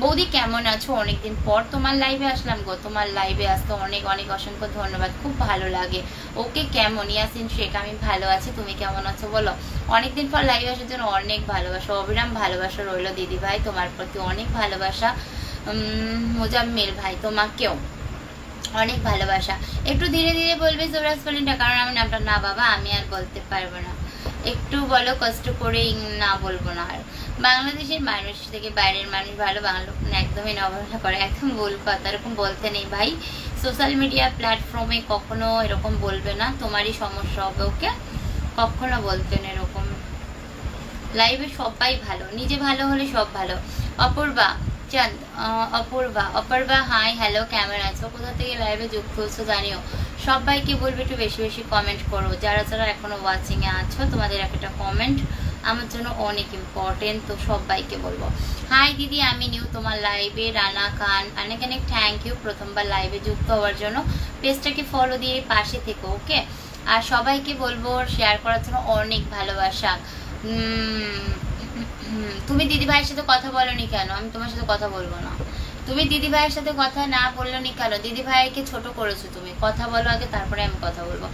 বৌদি কেমন আছো? অনেকদিন পর তোমার লাইভে আসলাম গো। তোমার লাইভে আসতে অনেক অনেক অসংখ্য ধন্যবাদ, খুব ভালো লাগে। ওকে কেমন? ইয়াসিন শেখ, আমি ভালো আছি, তুমি কেমন আছো বলো। অনেকদিন পর লাইভে আসার জন্য অনেক ভালোবাসা, অবিরাম ভালোবাসা রইলো দিদি ভাই, তোমার প্রতি অনেক ভালোবাসা। মোজাম্মিল ভাই তোমাকেও অনেক ভালোবাসা। একটু ধীরে ধীরে বলবে জোরাজ ফলিনটা, কারণ আমি নামটা না বাবা আমি আর বলতে পারবো না। একটু বলো কষ্ট করে, না বলবো না। আর বাংলাদেশের মানুষ থেকে বাইরের মানুষ ভালো, বাংলা একদমই অবহেলা করে, একদম ভুল কথা, এরকম বলতে নেই ভাই। সোশ্যাল মিডিয়া প্ল্যাটফর্মে কখনো এরকম বলবে না, তোমারই সমস্যা হবে। ওকে কখনো বলতে না এরকম। লাইভে সবাই ভালো, নিজে ভালো হলে সব ভালো। অপূর্বা চাঁদ, অপূর্বা হাই হ্যালো কেমন আছো? কোথা থেকে লাইভে যুক্ত হচ্ছো জানিও। সবাইকে বলবে একটু বেশি বেশি কমেন্ট করো। যারা যারা এখনো ওয়াচিং এ আছো, তোমাদের একটা কমেন্ট আমার জন্য অনেক ইম্পর্টেন্ট, তো সবাইকে বলবো হাই দিদি আমি নিউ তোমার লাইভে। রানা খান অনেক অনেক থ্যাংক ইউ প্রথমবার লাইভে যুক্ত হওয়ার জন্য। পেজটাকে ফলো দিয়ে পাশে থেকো, ওকে। আর সবাইকে বলবো শেয়ার করার জন্য অনেক ভালোবাসা। তুমি দিদি ভাইয়ের সাথে কথা বলনি কেন? আমি তোমার সাথে কথা বলবো না। তুমি দিদি ভাইয়ের সাথে কথা না বললো নি কেন? দিদি ভাইকে ছোট করেছো তুমি, কথা বলো আগে, তারপরে আমি কথা বলবো।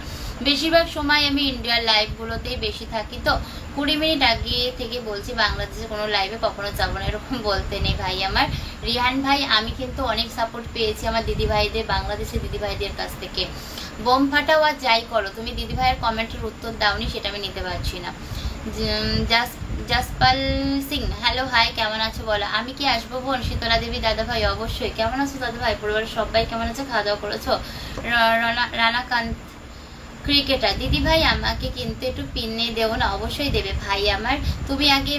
বেশিরভাগ সময় আমি ইন্ডিয়ার লাইভ গুলোতেই বেশি থাকি, তো 20 মিনিট আগে থেকে বলছি বাংলাদেশে কোনো লাইভে কখনো যাবো না, এরকম বলতে নেই ভাই আমার। রিহান ভাই আমি কিন্তু অনেক সাপোর্ট পেয়েছি আমার দিদি ভাইদের, বাংলাদেশের দিদি ভাইদের কাছ থেকে। বোম ফাটাও আর যাই করো, তুমি দিদি ভাইয়ের কমেন্টের উত্তর দাওনি, সেটা আমি নিতে পারছি না। জাসপাল সিং হ্যালো হাই কেমন আছো বলো। আমি কি আসবো বোন? শীতলা দেবী দাদা ভাই অবশ্যই। কেমন আছো দাদা ভাই? পরিবারের সবাই কেমন আছে? খাওয়া দাওয়া করেছো? রানাকান্ত ক্রিকেটার দিদি ভাই আমাকে কিন্তু একটু পিনে দেবো না? অবশ্যই দেবে ভাই আমার। তুমি আগে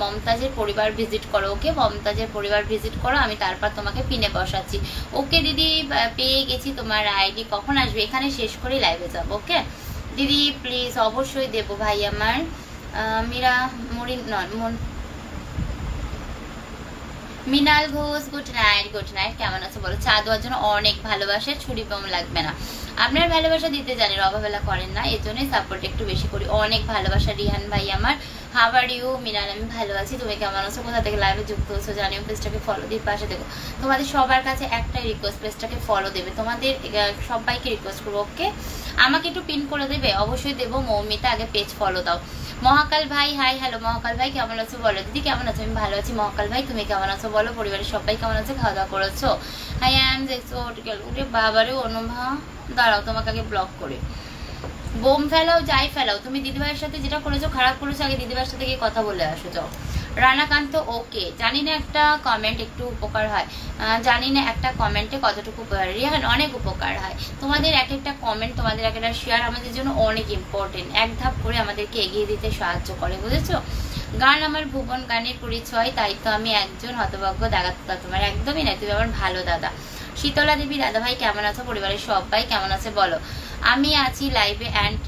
মমতাজের পরিবার ভিজিট করো, ওকে? মমতাজের পরিবার ভিজিট করো, আমি তারপর তোমাকে পিনে বসাচ্ছি। ওকে দিদি, পেয়ে গেছি তোমার আইডি। কখন আসবে? এখানে শেষ করে লাইভে যাব, ওকে দিদি প্লিজ? অবশ্যই দেবো ভাই আমার। Meera Mrinal Ghosh, good night. Good night, কেমন আছো বলো? চা দেওয়ার জন্য অনেক ভালোবাসে, ছুরি বম লাগবে না। আপনার ভালোবাসা দিতে জানেন, অবহেলা করেন না, এর জন্যই সাপোর্ট একটু বেশি করি। অনেক ভালোবাসা রিহান ভাই আমার। How are you? মৃণাল, আমি ভালো আছি, তুমি কেমন আছো? কোথা থেকে লাইভে যুক্ত হচ্ছো জানিও। পেজটাকে ফলো দিয়ে পাশে দেখো। তোমাদের সবার কাছে একটাই রিকোয়েস্ট, পেজটাকে ফলো দেবে। তোমাদের সবাইকে রিকোয়েস্ট করবো, ওকে? আমাকে একটু পিন করে দেবে? অবশ্যই দেবো। মৌমিতা, আগে পেজ ফলো দাও। মহাকাল ভাই, হাই হ্যালো। মহাকাল ভাই কেমন আছো বলো? দিদি কেমন আছো? আমি ভালো আছি। মহাকাল ভাই তুমি কেমন আছো বলো? পরিবারের সবাই কেমন আছে? খাওয়া দাওয়া করেছো? হাই আই এম দেখছো বাবারে অনুভা, দাঁড়াও তোমাকে আগে ব্লক করে। বোম ফেলাও, যাই ফেলাও, তুমি দিদিভাইয়ের সাথে যেটা করেছো খারাপ করেছো, আগে দিদিভাইয়ের সাথে গিয়ে কথা বলে আসো, যাও। রানাকান্ত, ওকে। জানি না একটা কমেন্ট একটু উপকার হয়, জানি না একটা কমেন্টে কতটুকু উপকার। রিহান, অনেক উপকার হয়। তোমাদের এক একটা কমেন্ট, তোমাদের এক একটা শেয়ার আমাদের জন্য অনেক ইম্পর্টেন্ট। এক ধাপ করে আমাদেরকে এগিয়ে দিতে সাহায্য করে, বুঝেছো? গান আমার ভুবন, গানের পরিচয়, তাই তো আমি একজন হতভাগ্য দাদা তোমার। একদমই না, তুমি আমার ভালো দাদা। শীতলা দেবী, দাদা ভাই কেমন আছো? পরিবারের সবাই কেমন আছে বলো? আমি আছি লাইভে অ্যান্ড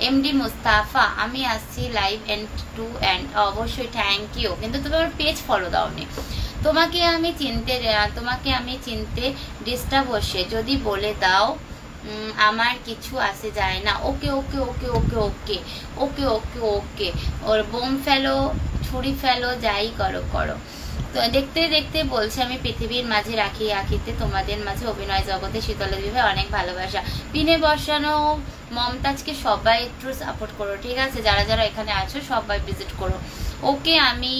এমডি মুস্তাফা, আমি আসছি লাইভ এন্ড টু এন্ড। অবশ্যই থ্যাংক ইউ, কিন্তু তুমি আমার পেজ ফলো দাওনি। তোমাকে আমি চিনতে ডিস্টার্ব হচ্ছে, যদি বলে দাও আমার কিছু আসে যায় না। ওকে ওকে ওকে ওকে ওকে ওকে ওকে ওকে। ওর বোম ফেলো, ছুরি ফেলো, যাই করো করো। তো দেখতে দেখতে বলছে আমি পৃথিবীর মাঝে রাখি আঁকিতে, তোমাদের মাঝে অভিনয় জগতে শীতলা দেবী ভাই অনেক ভালোবাসা। পিনে বসানো মমতাজকে সবাই একটু সাপোর্ট করো, ঠিক আছে? যারা যারা এখানে আছো সবাই ভিজিট করো, ওকে? আমি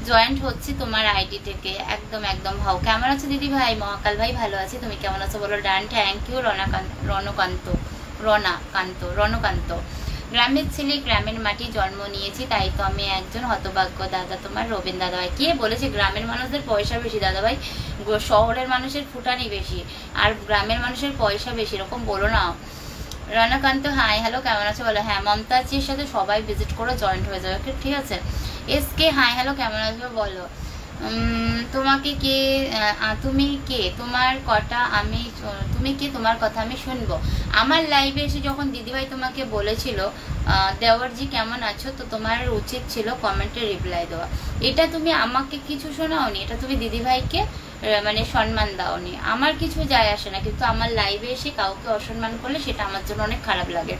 জয়েন্ট হচ্ছি তোমার আইডি থেকে, একদম একদম হও। কেমন আছো দিদি ভাই? মহাকাল ভাই ভালো আছি, তুমি কেমন আছো বলো? ডান, থ্যাংক ইউ। রণকান্ত, গ্রামের ছেলে, গ্রামের মাটি, জন্ম নিয়েছি, তাই তো আমি একজন হতভাগ্য দাদা তোমার। রবীন্দ্র দাদা ভাই, কে বলেছে গ্রামের মানুষদের পয়সা বেশি? দাদা ভাই, শহরের মানুষের ফুটানি বেশি আর গ্রামের মানুষের পয়সা বেশি, এরকম বলো না। রণকান্ত, হাই হ্যালো, কেমন আছো বলো? হ্যাঁ, মমতাজের সাথে সবাই ভিজিট করো, জয়েন্ট হয়ে যাবে, ঠিক আছে? এসকে, হাই হ্যালো, কেমন আছো বলো? তোমাকে কে তুমি কে তোমার কথা আমি শুনবো। আমার লাইভে এসে যখন দিদিভাই তোমাকে বলেছিল দেওয়ারজি কেমন আছো, তো তোমার উচিত ছিল কমেন্টে রিপ্লাই দেওয়া। এটা তুমি আমাকে কিছু শোনাওনি, এটা তুমি দিদিভাইকে মানে সম্মান দাওনি। আমার কিছু যায় আসে না, কিন্তু আমার লাইভে এসে কাউকে অসম্মান করলে সেটা আমার জন্য অনেক খারাপ লাগে,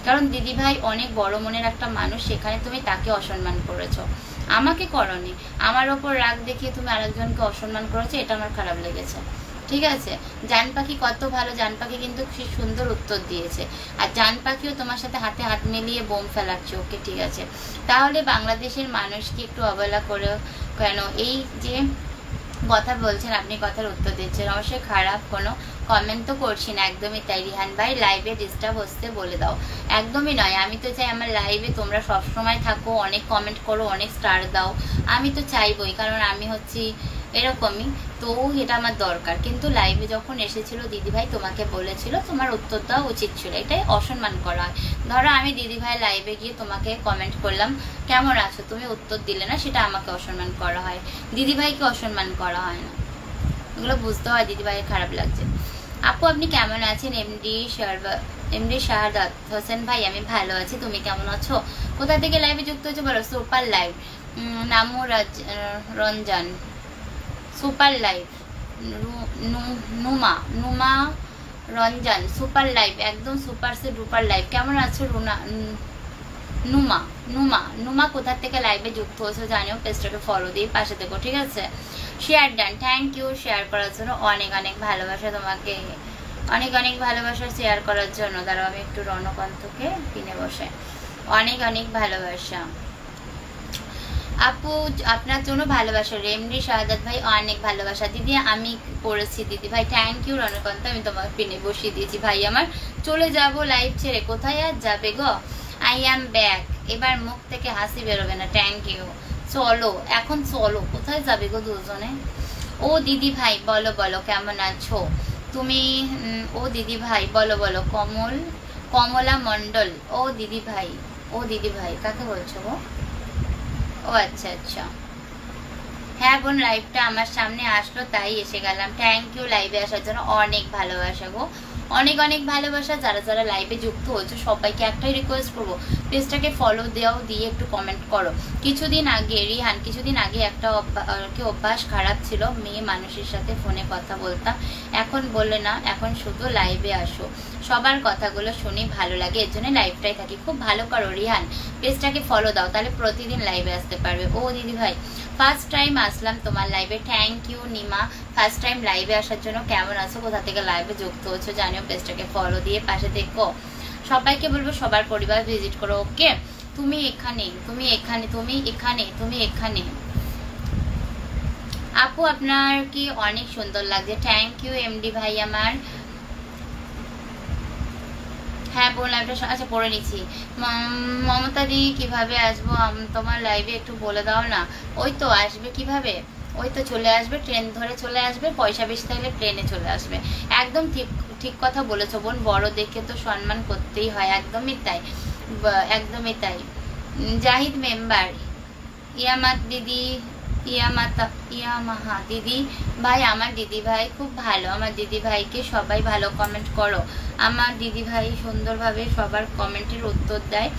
কারণ দিদিভাই অনেক বড় মনের একটা মানুষ, সেখানে তুমি তাকে অসম্মান করেছো, আমাকে করনি। আমার ওপর রাগ দেখিয়ে তুমি আরেকজনকে অসম্মান করেছো, এটা আমার খারাপ লেগেছে, ঠিক আছে? জান পাখি কত ভালো, জান পাখি কিন্তু খুব সুন্দর উত্তর দিয়েছে, আর জান পাখিও তোমার সাথে হাতে হাত মিলিয়ে বোম ফেলাচ্ছে, ওকে ঠিক আছে? তাহলে বাংলাদেশের মানুষকে একটু অবহেলা করে কেন? এই যে কথা বলছেন আপনি, কথার উত্তর দিচ্ছেন, অবশ্যই খারাপ কোনো কমেন্ট তো করছি না, একদমই তাই। রিহান ভাই, লাইভে ডিস্টার্ব হচ্ছে বলে দাও। একদমই নয়, আমি তো চাই আমার লাইভে তোমরা সবসময় থাকো, অনেক কমেন্ট করো, অনেক স্টার দাও, আমি তো চাইবই, কারণ আমি হচ্ছি এরকমই, তো এটা আমার দরকার। কিন্তু লাইভে যখন এসেছিল দিদিভাই তোমাকে বলেছিল, তোমার উত্তর দেওয়া উচিত ছিল, এটাই অসম্মান করা হয়। ধরো আমি দিদিভাই লাইভে গিয়ে তোমাকে কমেন্ট করলাম কেমন আছো, তুমি উত্তর দিলে না, সেটা আমাকে অসম্মান করা হয়, দিদিভাইকে অসম্মান করা হয় না, এগুলো বুঝতে হয়। দিদিভাইয়ের খারাপ লাগছে। আপু আপনি কেমন আছেন? এমডি শাহাদাত হোসেন ভাই, আমি ভালো আছি, তুমি কেমন আছো? কোথা থেকে লাইভে যুক্ত হচ্ছে বলো? Super live, Namu Ranjan, super live, Numa Ranjan, super live, একদম সুপার সে ডুপার লাইভ। কেমন আছো নুমা কোথা থেকে লাইভে যুক্ত হয়েছো জানিও, পেজটাকে ফলো দিয়ে পাশে দেখো, ঠিক আছে? Share done, thank you share করার জন্য, অনেক অনেক ভালোবাসা তোমাকে, অনেক অনেক ভালোবাসা শেয়ার করার জন্য। দাঁড়াও আমি একটু রণকান্তকে কিনে বসে, অনেক অনেক ভালোবাসা আপু, আপনার জন্য ভালোবাসা। রেমডি শাহাদাত ভাই, অনেক ভালোবাসা। দিদি আমি করেছি দিদি ভাই, থ্যাংক ইউ রণকান্ত, আমি তোমাকে পিনে বসিয়ে দিয়েছি ভাই আমার। চলে যাব লাইভ ছেড়ে, কোথায় আর যাবে গো? আই অ্যাম ব্যাক, এবার মুখ থেকে হাসি বেরোবে না, থ্যাংক ইউ। চলো এখন চলো, কোথায় যাবে গো দুজনে? ও দিদি ভাই বলো বলো কেমন আছো? তুমি ও দিদি ভাই বলো বলো, কমলা মন্ডল। ও দিদি ভাই, ও দিদি ভাই কাকে বলছো গো? ও আচ্ছা আচ্ছা, হ্যাঁ বোন লাইভটা আমার সামনে আসলো তাই এসে গেলাম। থ্যাংক ইউ লাইভে আসার জন্য, অনেক ভালোবাসা গো, অনেক অনেক ভালোবাসা। যারা যারা লাইভে যুক্ত হয়েছে সবাইকে একটাই রিকোয়েস্ট করবো, পেজটাকে ফলো দেওয়াও, দিয়ে একটু কমেন্ট করো। কিছুদিন আগে রিহান, কিছুদিন আগে একটা অভ্যাস খারাপ ছিল, মেয়ে মানুষের সাথে ফোনে কথা বলতাম, এখন বললে না, এখন শুধু লাইভে আসো, সবার কথাগুলো শুনি, ভালো লাগে, এর জন্য লাইভটাই থাকি। খুব ভালো করো রিহান, পেজটাকে ফলো দাও, তাহলে প্রতিদিন লাইভে আসতে পারবে। ও দিদি ভাই ফার্স্ট টাইম আসলাম তোমার লাইভে, thank you Nima first time লাইভে আসার জন্য। কেমন আছো, কোথা থেকে লাইভে যুক্ত হচ্ছে জানিও, পেজটাকে ফলো দিয়ে পাশে দেখো। সবাইকে বলবো সবার পরিবার ভিজিট করো। ওকে, তুমি এখানে, তুমি এখানে, তুমি এখানে, তুমি এখানে। আপু আপনার কি অনেক সুন্দর লাগছে, থ্যাংক ইউ এমডি ভাই আমার। হ্যাঁ বোন লাইভটা আচ্ছা পড়ে নিচ্ছি। মমতা দি কিভাবে আসবো তোমার লাইভে একটু বলে দাও না। ওই তো আসবে কিভাবে, ওই তো চলে আসবে, ট্রেন ধরে চলে আসবে, পয়সা বেশি থাকলে ট্রেনে চলে আসবে। একদম ঠিক ঠিক কথা বলেছো বোন, বড় দেখে তো সম্মান করতেই হয়, একদমই তাই, একদমই তাই। জাহিদ মেম্বার, ইয়ামাত দিদি, ইয়ামাহা দিদি ভাই, আমার দিদি ভাই খুব ভালো, আমার দিদি ভাইকে সবাই ভালো কমেন্ট করো। আমার দিদি ভাই সুন্দরভাবে সবার কমেন্টের উত্তর দেয়।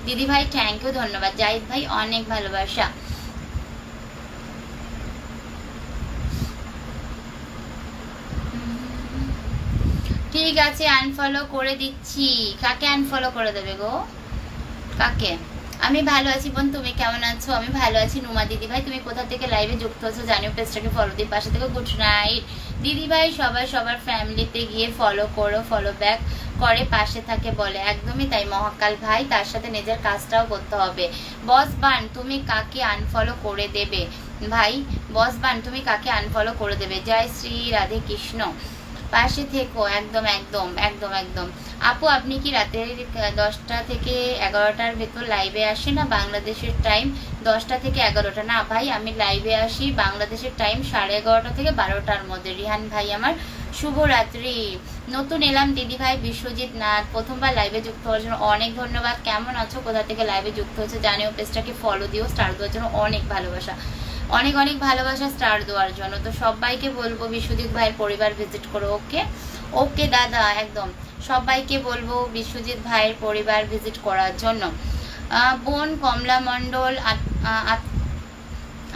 দিদি ভাই থ্যাংক ইউ, ধন্যবাদ। জাহিদ ভাই অনেক ভালোবাসা। ঠিক আছে আনফলো করে দিচ্ছি। কাকে আনফলো করে দেবে গো, কাকে? আমি ভালো আছি বোন, তুমি কেমন আছো? আমি ভালো আছি। নুমা দিদি ভাই তুমি কোথা থেকে লাইভে যুক্ত আছো জানিও, পেজটাকে ফলো দিয়ে পাশে থেকে। গুড নাইট দিদি ভাই, সবাই সবার ফ্যামিলিতে গিয়ে ফলো করো, ফলো ব্যাক করে পাশে থাকে বলে, একদমই তাই মহাকাল ভাই, তার সাথে নিজের কাজটাও করতে হবে। বস বান তুমি কাকে আনফলো করে দেবে ভাই, বস বান তুমি কাকে আনফলো করে দেবে? জয় শ্রী রাধে কৃষ্ণ, পাশে থেকো, একদম একদম একদম একদম। আপু আপনি কি রাতের 10টা থেকে 11টার ভেতর লাইভে আসে না? বাংলাদেশের টাইম 10টা থেকে 11টা। না ভাই, আমি লাইভে আসি বাংলাদেশের টাইম 11:30 থেকে 12টার মধ্যে। রিহান ভাই আমার শুভরাত্রি। নতুন এলাম দিদি ভাই, বিশ্বজিৎ নাথ, প্রথমবার লাইভে যুক্ত হওয়ার জন্য অনেক ধন্যবাদ। কেমন আছো, কোথা থেকে লাইভে যুক্ত হচ্ছে জানিও, পেজটাকে ফলো দিও, স্টার দেওয়ার জন্য অনেক ভালোবাসা, অনেক অনেক ভালোবাসা স্টার দেওয়ার জন্য। তো সবাইকে বলবো বিশ্বজিৎ ভাইয়ের পরিবার ভিজিট করো। ওকে ওকে দাদা, একদম সবাইকে বলবো বিশ্বজিৎ ভাইয়ের পরিবার ভিজিট করার জন্য। বোন কমলা মণ্ডল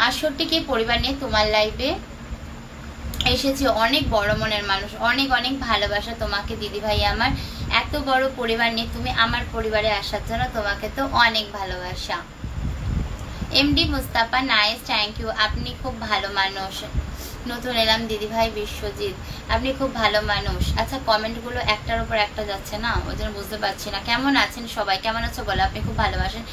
68কে পরিবার নিয়ে তোমার লাইভে এসেছি। অনেক বড় মনের মানুষ, অনেক অনেক ভালোবাসা তোমাকে দিদি ভাই আমার, এত বড় পরিবার নিয়ে তুমি আমার পরিবারে আসার জন্য তোমাকে তো অনেক ভালোবাসা। MD Mustafa nice, thank you, আপনি খুব ভালো মানুষ। নতুন এলাম দিদি ভাই বিশ্বজিৎ, আপনি খুব ভালো মানুষ। আচ্ছা কমেন্টগুলো একটার উপর একটা যাচ্ছে না, ওই জন্য বুঝতে পারছি না। কেমন আছেন সবাই, কেমন আছো বলো? আপনি খুব ভালোবাসেন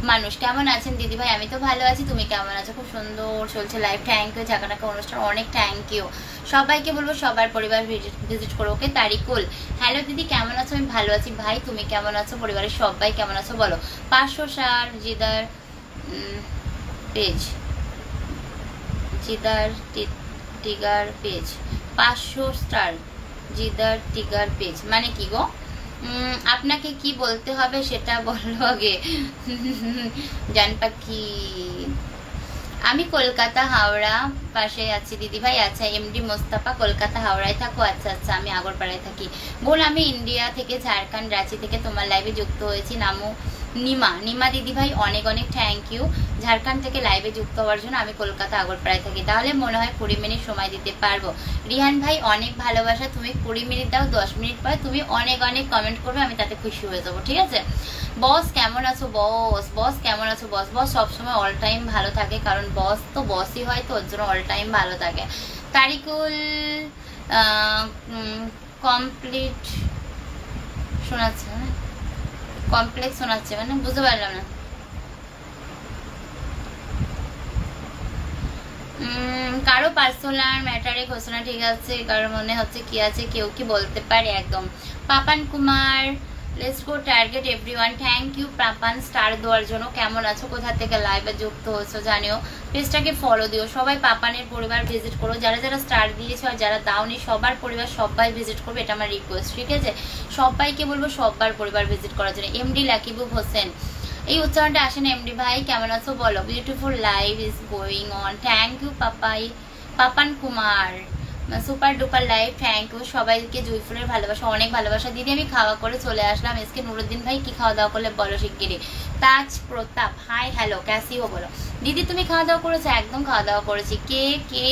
মানুষ, কেমন আছেন দিদি ভাই? আমি তো ভালো আছি, তুমি কেমন আছো? খুব সুন্দর চলছে লাইভ, থ্যাংক ইউ। ঝাঁকানাকা অনুষ্ঠান অনেক থ্যাংক ইউ। সবাইকে বলবো সবার পরিবার ভিজিট করো। ওকে তারিকুল, হ্যালো দিদি কেমন আছো? আমি ভালো আছি ভাই, তুমি কেমন আছো? পরিবারের সবাই কেমন আছো বলো? 500 জিদার পেজ, জিদার টিগার পেজ, 500 স্টার জিদার টিগার পেজ মানে কি গো? আপনাকে কি বলতে হবে সেটা বলো আগে। জান পাখি, আমি কলকাতা হাওড়া পাশে আছি দিদি ভাই। আচ্ছা এমডি মোস্তাফা কলকাতা হাওড়ায় থাকো? আচ্ছা আচ্ছা, আমি আগরপাড়ায় থাকি। বোন আমি ইন্ডিয়া থেকে ঝাড়খণ্ড রাঁচি থেকে তোমার লাইভে যুক্ত হয়েছি। নামও নিমা দিদি ভাই অনেক অনেক থ্যাংক ইউ ঝাড়খণ্ড থেকে লাইভে যুক্ত হওয়ার জন্য। আমি কলকাতা আগরপাড়ায় থাকি, তাহলে মনে হয় 20 মিনিট সময় দিতে পারবো। রিহান ভাই অনেক ভালোবাসা, তুমি 20 মিনিট দাও, 10 মিনিট পরে তুমি অনেক অনেক কমেন্ট করবে, আমি তাতে খুশি হয়ে যাবো, ঠিক আছে? বস কেমন আছো? বস কেমন আছো? বস সবসময় অল টাইম ভালো থাকে, কারণ বস তো বসই হয়, তো ওর জন্য অল টাইম ভালো থাকে। তারিকুল কমপ্লিট শোনাচ্ছে, কমপ্লেক্স শোনাচ্ছে মানে বুঝতে পারলাম না। কারো পার্সোনাল ম্যাটারে ঘোষণা, ঠিক আছে? কারো মনে হচ্ছে কি আছে, কেউ কি বলতে পারে? একদম। Papan Kumar let's go target everyone. Thank you Papan star দেওয়ার জন্য। কেমন আছো, কোথা থেকে লাইভে যুক্ত হচ্ছো জানিও, পেজটাকে ফলো দিও। সবাই পাপানের পরিবার ভিজিট করো, যারা যারা স্টার দিয়েছো আর যারা দাওনি সবার পরিবার সবাই ভিজিট করবে, এটা আমার রিকোয়েস্ট, ঠিক আছে? সবাইকে বলবো সবার পরিবার ভিজিট করার জন্য। এমডি লাকিবুব হোসেন, এই উচ্চারণটা আসে না। এমডি ভাই কেমন আছো বলো। Beautiful live is going on. Thank you Papan Kumar, super duper live. Thank you সবাইকে, জুই ফুলের ভালোবাসা, অনেক ভালোবাসা। দিদি আমি খাওয়া করে চলে আসলাম। এসকে নুরুদ্দিন ভাই কি খাওয়া দাওয়া করলে বলো শিগগিরি। তাজ প্রতাপ হাই হ্যালো ক্যাসিও বলো। দিদি তুমি খাওয়া দাওয়া করেছো? একদম খাওয়া দাওয়া করেছি। কে কে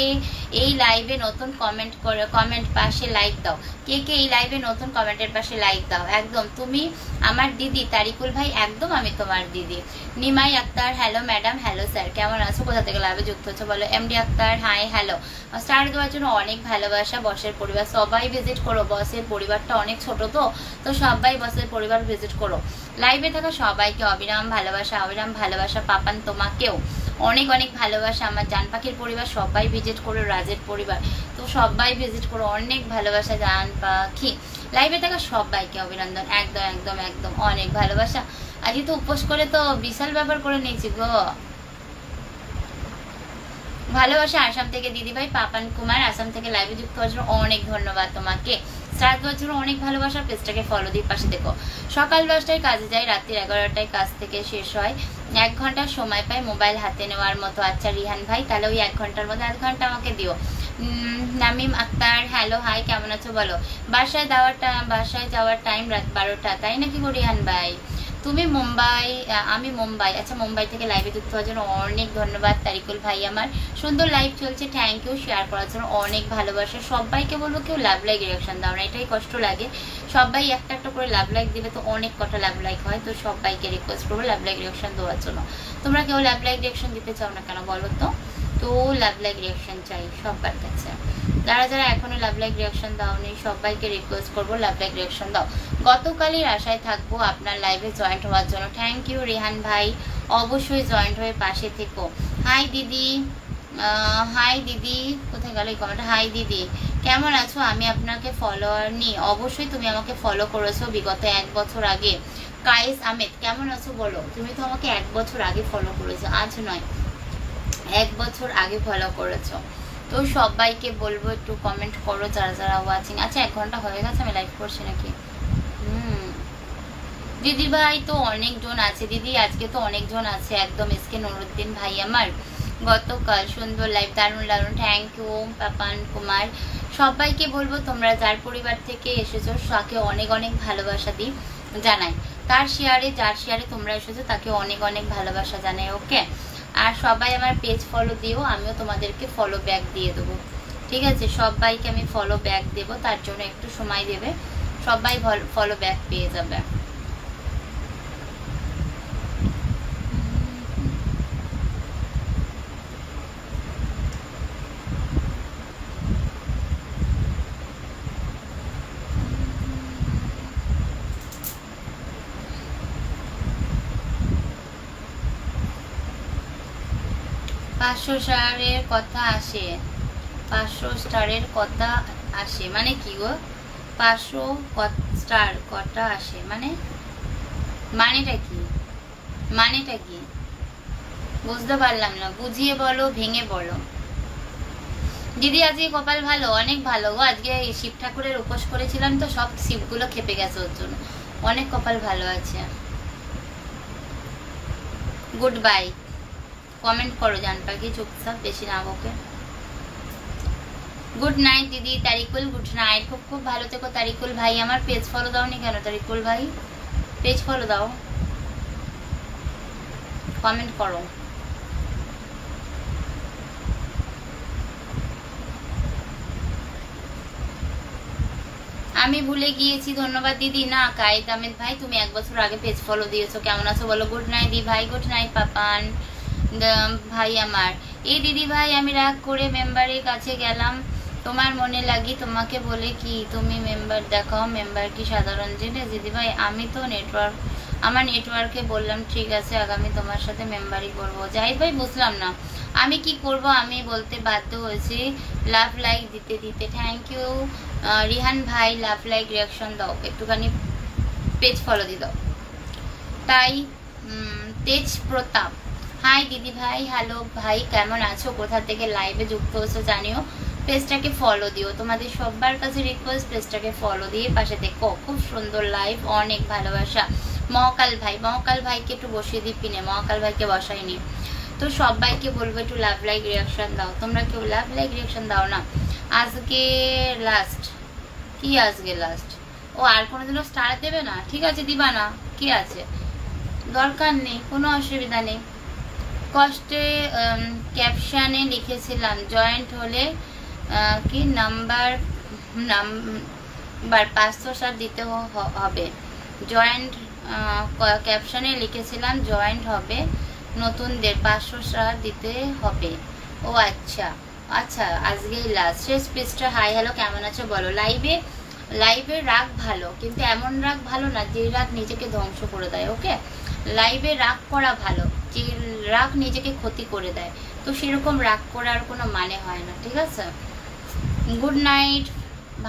এই লাইভে নতুন কমেন্ট করে, কমেন্ট পাশে লাইক দাও। কে কে এই লাইভে নতুন কমেন্টের পাশে লাইক দাও। একদম তুমি আমার দিদি। তারিকুল ভাই একদম আমি তোমার দিদি। Nimai Akhtar hello madam. Hello sir, কেমন আছো, কোথা থেকে লাইভে যুক্ত হচ্ছে বলো। MD Akhtar hi hello. Star দেওয়ার জন্য অনেক ভালোবাসা। বসের পরিবার সবাই ভিজিট করো। বসের পরিবারটা অনেক ছোট তো সবাই বসের পরিবার ভিজিট করো। লাইভে থাকা সবাইকে অবিরাম ভালোবাসা, অবিরাম ভালোবাসা। পাপান তোমাকেও অনেক অনেক ভালোবাসা। আমার জান পাখির পরিবার সবাই ভিজিট করো। রাজের পরিবার তো সবাই ভিজিট করো, অনেক ভালোবাসা জান পাখি। লাইভে থাকা সবাইকে অভিনন্দন। একদম একদম একদম অনেক ভালোবাসা। আজকে তো উপোস করে তো বিশাল ব্যাপার করে নিয়েছি গো। ভালোবাসা আসাম থেকে দিদিভাই পাপান কুমার, আসাম থেকে লাইভে যুক্ত হওয়ার জন্য অনেক ধন্যবাদ তোমাকে। স্টার দেওয়ার জন্য অনেক ভালোবাসা। পেজটাকে ফলো দিয়ে পাশে দেখো। সকাল 10টায় কাজে যাই, রাত্রি 11টায় কাজ থেকে শেষ হয়। 1 ঘন্টা সময় পাই মোবাইল হাতে নেওয়ার মতো। আচ্ছা রিহান ভাই, তাহলে ওই 1 ঘন্টার মধ্যে 1 ঘন্টা আমাকে দিও। নামিম আক্তার হ্যালো হাই, কেমন আছো বলো। বাসায় যাওয়ার টাইম রাত 12টা, তাই নাকি গো রিহান ভাই? তুমি মুম্বাই, আমি মুম্বাই। আচ্ছা মুম্বাই থেকে লাইভে যুক্ত হওয়ার জন্য অনেক ধন্যবাদ তারিকুল ভাই। আমার সুন্দর লাইভ চলছে, থ্যাংক ইউ। শেয়ার করার জন্য অনেক ভালোবাসা। সবাইকে বলবো কেউ লাভ লাইক রিয়াকশন দাও না, এটাই কষ্ট লাগে। সবাই একটা একটা করে লাভ লাইক দিলে তো অনেক কটা লাভ লাইক হয়। তো সবাইকে রিকোয়েস্ট করবো লাভ লাইক রিয়াকশন দেওয়ার জন্য। তোমরা কেউ লাভ লাইক রিয়াকশন দিতে চাও না কেন বলো তো? তো লাভ লাইক রিয়াকশন চাই সবার কাছে। যারা যারা এখনো লাভ লাইক রিয়াকশন দাওনি সবাইকে রিকোয়েস্ট করবো লাভ লাইক রিয়াকশন দাও। গতকালের আশায় থাকবো আপনার লাইভে জয়েন্ট হওয়ার জন্য। থ্যাংক ইউ রিহান ভাই, অবশ্যই জয়েন্ট হয়ে পাশে থেকো। হাই দিদি, হাই দিদি, কোথায় গেল এই কমেন্ট? হাই দিদি কেমন আছো? আমি আপনাকে ফলোয়ার নি, অবশ্যই তুমি আমাকে ফলো করেছো বিগত 1 বছর আগে। কায়েস আহমেদ কেমন আছো বলো। তুমি তো আমাকে 1 বছর আগে ফলো করেছো, আজ নয় 1 বছর আগে ফলো করেছো। তো সবাইকে বলবো একটু কমেন্ট করো যারা যারা ওয়াচিং। আচ্ছা 1 ঘন্টা হয়ে গেছে আমি লাইভ করছি নাকি? দিদি ভাই তো অনেকজন আছে দিদি, আজকে তো অনেকজন আছে একদম। এসকে নুরুদ্দিন ভাই আমার গতকাল সুন্দর লাইভ, দারুণ দারুণ। Thank you Papan Kumar. সবাইকে বলবো তোমরা যার পরিবার থেকে এসেছো তাকে অনেক অনেক ভালোবাসা দিই জানাই। তার শেয়ারে, যার শেয়ারে তোমরা এসেছো তাকে অনেক অনেক ভালোবাসা জানাই। ওকে, আর সবাই আমার পেজ ফলো দিও, আমিও তোমাদেরকে ফলো ব্যাক দিয়ে দেবো, ঠিক আছে? সবাইকে আমি ফলো ব্যাক দেবো, তার জন্য একটু সময় দেবে, সবাই ফলো ব্যাক পেয়ে যাবে। পাঁচশো স্টারের কথা আসে, 500 স্টারের কথা আসে মানে কি গো? 500 স্টার কটা আসে মানে মানেটা কি? মানেটা কি বুঝতে পারলাম না, বুঝিয়ে বলো, ভেঙে বলো। দিদি আজকে কপাল ভালো, অনেক ভালো গো। আজকে শিব ঠাকুরের উপোস করেছিলাম তো সব শিবগুলো খেপে গেছে, ওর জন্য অনেক কপাল ভালো আছে। গুড বাই, কমেন্ট করো জান পাখি, চুপচাপ বেশি না বকে। গুড নাইট দিদি তারিকুল, গুড নাইট। খুব খুব ভালো থেকো তারিকুল ভাই। আমার পেজ ফলো দাওনি কেন তারিকুল ভাই? পেজ ফলো দাও, কমেন্ট করো। আমি ভুলে গিয়েছি, ধন্যবাদ দিদি। না কায়েদ আহমেদ ভাই, তুমি 1 বছর আগে পেজ ফলো দিয়েছো। কেমন আছো বলো। গুড নাইট দি ভাই, গুড নাইট পাপান ভাই আমার। এই দিদি ভাই আমি রাগ করে মেম্বারের কাছে গেলাম, তোমার মনে লাগি তোমাকে বলে কি তুমি মেম্বার দেখাও। মেম্বার কি সাধারণ জিনিস দিদি ভাই? আমি তো নেটওয়ার্ক, আমার নেটওয়ার্কে বললাম ঠিক আছে আগামী তোমার সাথে মেম্বারই করবো। যাই ভাই বুঝলাম না আমি কি করব, আমি বলতে বাধ্য হয়েছি লাভ লাইক দিতে দিতে। থ্যাংক ইউ রিহান ভাই, লাভ লাইক রিয়াকশন দাও একটুখানি। পেজ ফলো দিয়ে দাও। তাই তেজ প্রতাপ, হাই দিদি ভাই, হ্যালো ভাই, কেমন আছো, কোথা থেকে লাইভে যুক্ত হয়েছো জানিও, পেজটাকে ফলো দিও। তোমাদের সবার কাছে রিকোয়েস্ট, পেজটাকে ফলো দিয়ে পাশে দেখো, খুব সুন্দর লাইভ, অনেক ভালোবাসা। মহাকাল ভাইকে একটু বসিয়ে দিই পিনে, মহাকাল ভাইকে বসাইনি। তো সবাইকে বলবো একটু লাভ লাইক রিয়াকশন দাও, তোমরা কেউ লাভ লাইক রিয়াকশন দাও না। আজকে লাস্ট, কি আজকে লাস্ট? ও আর কোনোদিনও স্টার দেবে না? ঠিক আছে, দিবা না, কি আছে, দরকার নেই, কোনো অসুবিধা নেই। কষ্টে ক্যাপশনে লিখেছিলাম জয়েন্ট হলে কি নাম্বার 500 দিতে হবে। জয়েন্ট ক্যাপশনে লিখেছিলাম জয়েন্ট হবে, নতুনদের 500 দিতে হবে। ও আচ্ছা আচ্ছা, আজকেই লাস্ট, শেষ পৃষ্ঠা। হাই হ্যালো, কেমন আছো বলো। লাইভে রাগ ভালো, কিন্তু এমন রাগ ভালো না যে রাগ নিজেকে ধ্বংস করে দেয়। ওকে, লাইভে রাগ করা ভালো, যে রাগ নিজেকে ক্ষতি করে দেয়, তো সেরকম রাগ করার কোনো মানে হয় না, ঠিক আছে। গুড নাইট,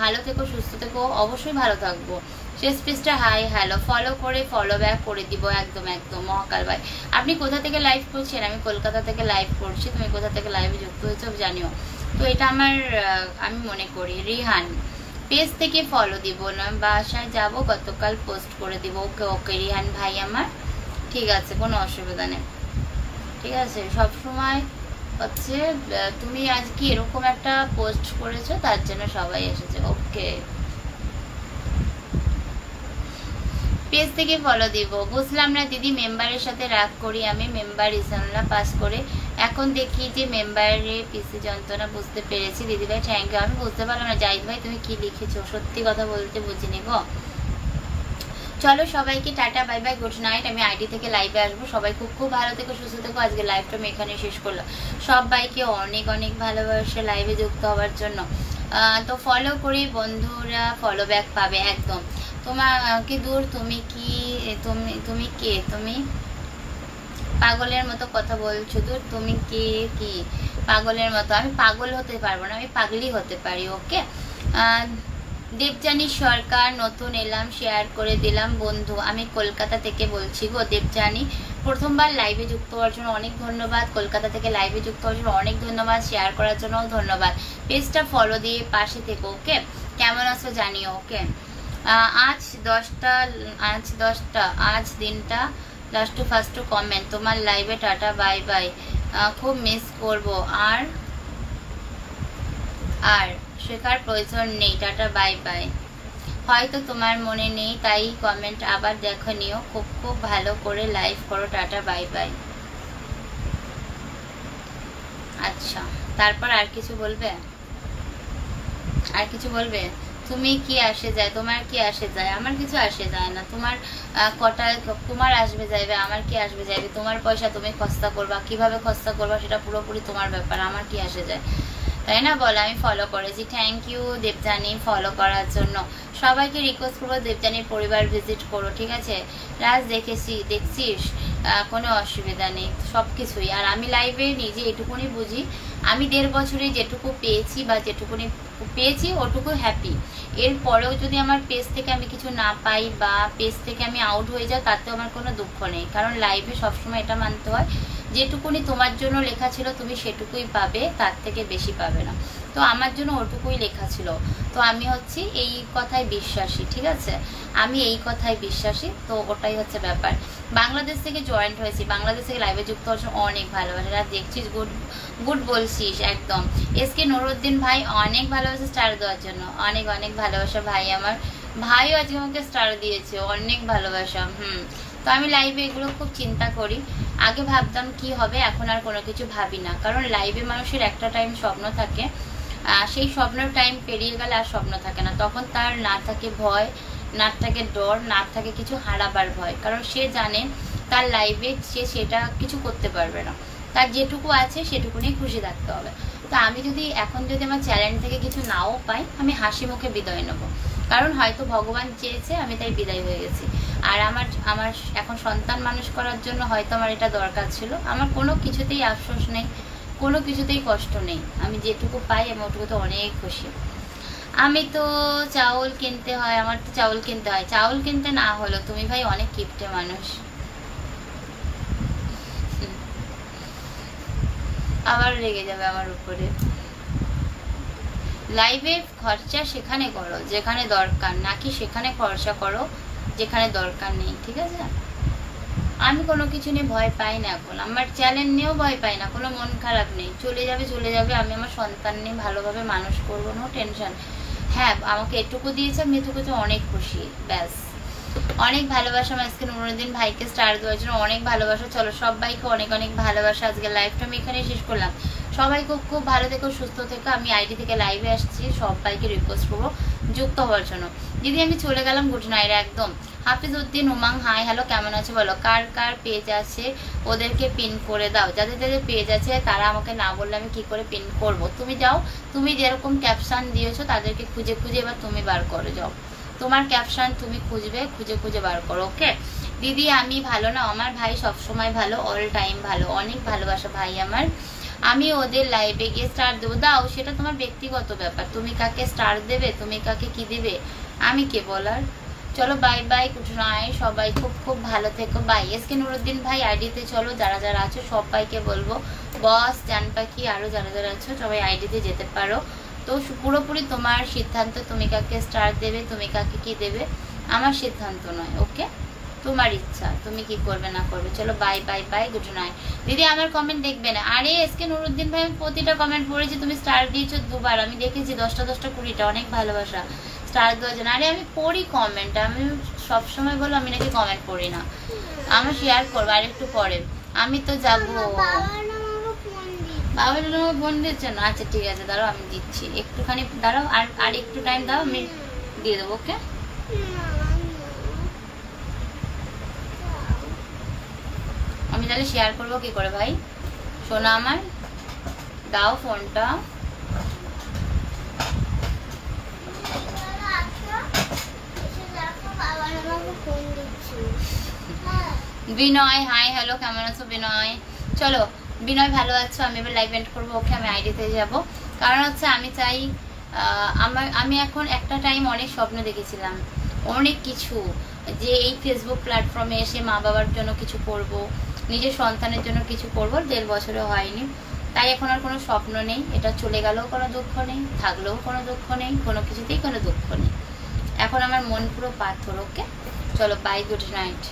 ভালো থেকো, সুস্থ থেকো, অবশ্যই ভালো থাকবো। শেষ পেজটা হাই হ্যালো, ফলো করে ফলো ব্যাক করে দিব, একদম একদম। মহাকাল ভাই, আপনি কোথা থেকে লাইভ করছেন? আমি কলকাতা থেকে লাইভ করছি, তুমি কোথা থেকে লাইভে যুক্ত হয়েছো জানিও। তো এটা আমার আমি মনে করি রিহান, পেজ থেকে ফলো দিব না, বাসায় যাব গতকাল পোস্ট করে দিব। ওকে ওকে রিহান ভাই আমার, ঠিক আছে, কোনো অসুবিধা নেই, ঠিক আছে। সব সময় হচ্ছে তুমি আজকে এরকম একটা পোস্ট করেছো, তার জন্য সবাই এসেছে। ওকে, পেজ থেকে ফলো দিব। বুঝলাম না দিদি, মেম্বারের সাথে রাগ করি আমি, মেম্বার ইসানুল্লাহ পাস করে, এখন দেখি যে মেম্বারে পিসি যন্ত্রণা, বুঝতে পেরেছি দিদি ভাই, থ্যাংক ইউ। আমি বুঝতে পারলাম না জাহিদ ভাই তুমি কি লিখেছো, সত্যি কথা বলতে বুঝিনি গো। চলো সবাইকে tata, bye bye, good night. আমি আইডি থেকে লাইভে আসবো, সবাই খুব খুব ভালো থেকো, সুস্থ থেকো। আজকে লাইভটা আমি এখানে শেষ করলাম। সবাইকে অনেক অনেক ভালোবাসে লাইভে যুক্ত হওয়ার জন্য। তো ফলো করি বন্ধুরা, ফলো ব্যাক পাবে একদম। তোমাকে দূর, তুমি কি, তুমি কে, তুমি পাগলের মতো কথা বলছো, দূর তুমি কে, কি পাগলের মতো? আমি পাগল হতে পারবো না, আমি পাগলি হতে পারি। ওকে, দেবযানী সরকার, নতুন এলাম, শেয়ার করে দিলাম বন্ধু। আমি কলকাতা থেকে বলছি গো দেবযানী, প্রথমবার লাইভে যুক্ত হওয়ার জন্য অনেক ধন্যবাদ, কলকাতা থেকে লাইভে যুক্ত হওয়ার জন্য অনেক ধন্যবাদ, শেয়ার করার জন্য ধন্যবাদ। পেজটা ফলো দিয়ে পাশে থেকো। ওকে, কেমন আছো জানিও। ওকে, আজ 10টা, আজ দিনটা last two first two comment, তোমার লাইভে টাটা বাই বাই, খুব মিস করবো, আর শেখার প্রয়োজন নেই, টাটা বাই বাই। হয়তো তোমার মনে নেই, তাই কমেন্ট আবার দেখো নিও, খুব খুব ভালো করে লাইভ করো, টাটা বাই বাই। আচ্ছা, তারপর আর কিছু বলবে? আর কিছু বলবে? তুমি কি আসে যায়, তোমার কি আসে যায়? আমার কিছু আসে যায় না। তোমার কটা, তোমার আসবে যাইবে, আমার কি আসবে যাইবে, তোমার পয়সা তুমি খরচা করবা, কিভাবে খরচা করবা সেটা পুরোপুরি তোমার ব্যাপার, আমার কি আসে যায়, তাই না বলো। আমি ফলো করেছি, থ্যাংক ইউ দেবযানী ফলো করার জন্য। সবাইকে রিকোয়েস্ট করবো দেবযানীর পরিবার ভিজিট করো, ঠিক আছে। রাজ দেখছিস, কোনো অসুবিধা নেই, সব কিছুই। আর আমি লাইভে নিজে এটুকুনি বুঝি, আমি 1.5 বছরে যেটুকু পেয়েছি বা যেটুকুনি পেয়েছি ওটুকু হ্যাপি। এরপরেও যদি আমার পেজ থেকে আমি কিছু না পাই বা পেজ থেকে আমি আউট হয়ে যাই, তাতেও আমার কোনো দুঃখ নেই, কারণ লাইভে সবসময় এটা মানতে হয় যেটুকুনি তোমার জন্য লেখা ছিল তুমি সেটুকুই পাবে, তার থেকে বেশি পাবে না। তো আমার জন্য ওটুকুই লেখা ছিল, তো আমি হচ্ছে এই কথায় বিশ্বাসী, ঠিক আছে, আমি এই কথায় বিশ্বাসী। তো ওটাই হচ্ছে ব্যাপার। বাংলাদেশ থেকে জয়েন্ট হয়েছি, বাংলাদেশ থেকে লাইভে যুক্ত হচ্ছে, অনেক ভালোবাসা। আর দেখছিস, গুড বলছিস একদম। এসকে নুরুদ্দিন ভাই অনেক ভালোবাসা স্টার দেওয়ার জন্য, অনেক অনেক ভালোবাসা ভাই আমার। ভাইও আজকে আমাকে স্টার দিয়েছে, অনেক ভালোবাসা। তো আমি লাইভে এগুলো খুব চিন্তা করি। আগে ভাবতাম কি হবে, এখন আর কোনো কিছু ভাবি না, কারণ লাইভে মানুষের একটা টাইম স্বপ্ন থাকে, সেই স্বপ্নের টাইম পেরিয়ে গেলে আর স্বপ্ন থাকে না, তখন তার না থাকে ভয়, না থাকে ডর, না থাকে কিছু হারাবার ভয়, কারণ সে জানে তার লাইভে সে সেটা কিছু করতে পারবে না, তার যেটুকু আছে সেটুকু নিয়ে খুশি থাকতে হবে। তো আমি যদি এখন যদি আমার চ্যালেঞ্জ থেকে কিছু নাও পাই, আমি হাসি মুখে বিদায় নেব, কারণ হয়তো ভগবান চেয়েছে আমি তাই বিদায় হয়ে গেছি। আর আমার এখন সন্তান মানুষ করার জন্য হয়তো আমার এটা দরকার ছিল। আমার কোনো কিছুতেই আফসোস নেই, কোনো কিছুতেই কষ্ট নেই, আমি যেটুকু পাই আমি ওটুকুতে অনেক খুশি। আমি তো চাউল কিনতে হয়, আমার তো চাউল কিনতে হয়। চাউল কিনতে না হলো, তুমি ভাই অনেক কিপটে মানুষ। আবার রেগে যাবে আমার উপরে। লাইভে খরচা সেখানে করো যেখানে দরকার, নাকি সেখানে খরচা করো যেখানে দরকার নেই, ঠিক আছে? আমি কোনো কিছু নিয়ে ভয় পাই না এখন, আমার চ্যালেঞ্জ নিয়েও ভয় পাই না, কোনো মন খারাপ নেই। চলে যাবে চলে যাবে, আমি আমার সন্তান নিয়ে ভালোভাবে মানুষ করবো, নো টেনশন। হ্যাঁ, আমাকে এটুকু দিয়েছে, আমি এটুকুতে অনেক খুশি, ব্যাস। অনেক ভালোবাসা আজকে নুরুদ্দিন ভাইকে স্টার দেওয়ার জন্য, অনেক ভালোবাসা। চলো সবাইকে অনেক অনেক ভালোবাসা। আজকে লাইভটা আমি এখানে শেষ করলাম। সবাই খুব খুব ভালো থেকো, সুস্থ থেকো। আমি আইডি থেকে লাইভে আসছি, সবাইকে রিকোয়েস্ট করবো যুক্ত হওয়ার জন্য। দিদি আমি চলে গেলাম, গুড নাইট একদম। হাফিজ উদ্দিন উমাং, হাই হ্যালো, কেমন আছে বলো? কার কার পেজ আছে ওদেরকে পিন করে দাও। যাদের যাদের পেজ আছে তারা আমাকে না বললে আমি কি করে পিন করব? তুমি যাও, তুমি যেরকম ক্যাপশন দিয়েছো তাদেরকে খুঁজে খুঁজে এবার তুমি বার করে যাও। তোমার ক্যাপশন তুমি খুঁজবে, খুঁজে খুঁজে বার করো, ওকে? দিদি আমি ভালো না, আমার ভাই সবসময় ভালো, অল টাইম ভালো, অনেক ভালোবাসা ভাই আমার। আমি ওদের লাইভে গিয়ে স্টার দেবো, দাও, সেটা তোমার ব্যক্তিগত ব্যাপার। তুমি কাকে স্টার দেবে, তুমি কাকে কি দিবে, আমি কে বলার? চলো বাই বাই, গুড নাইট, সবাই খুব খুব ভালো থেকো, বাই। এসকে নুরুদ্দিন ভাই আইডিতে চলো, যারা যারা আছো সবাইকে বলবো, বস, জান পাখি, আরো যারা যারা আছো সবাই আইডিতে যেতে পারো। তো পুরোপুরি তোমার সিদ্ধান্ত, তুমি কাকে স্টার দেবে, তুমি কাকে কি দেবে, আমার সিদ্ধান্ত নয়, ওকে? তোমার ইচ্ছা, তুমি কি করবে না করবে। চলো bye bye bye, good night. দিদি আমার কমেন্ট দেখবে না? আরে এসকে নুরুদ্দিন ভাই, আমি প্রতিটা কমেন্ট পড়েছি, তুমি স্টার দিয়েছো দুবার, আমি দেখেছি 10টা 10টা 20টা, অনেক ভালোবাসা স্টার দেওয়ার জন্য। আরে আমি পড়ি কমেন্ট, আমি সবসময় বলো আমি নাকি কমেন্ট পড়ি না, আমি শেয়ার করবো আর একটু পরে। আমি তো যাবো, বাবার জন্য ফোন দিচ্ছে না? আচ্ছা ঠিক আছে, দাঁড়াও আমি দিচ্ছি, একটুখানি দাঁড়াও, আর একটু টাইম দাও, আমি দিয়ে দেবো, ওকে? আমি তাহলে শেয়ার করবো কি করে ভাই? শোনা আমার, দাও ফোনটা। বিনয়, হাই হ্যালো, কেমন আছো বিনয়? চলো বিনয় ভালো আছো? আমি এবার লাইভ এন্ড করবো, ওকে? আমি আইডিতে যাব, কারণ হচ্ছে আমি চাই, আমি এখন একটা টাইম অনেক স্বপ্ন দেখেছিলাম, অনেক কিছু, যে এই ফেসবুক প্ল্যাটফর্মে এসে মা বাবার জন্য কিছু করব, নিজের সন্তানের জন্য কিছু করব। 1.5 বছরে হয়নি, তাই এখন আর কোনো স্বপ্ন নেই। এটা চলে গেলেও কোনো দুঃখ নেই, থাকলেও কোনো দুঃখ নেই, কোনো কিছুতেই কোনো দুঃখ নেই। এখন আমার মন পুরো পাথর, ওকে? চলো বাই, গুড নাইট।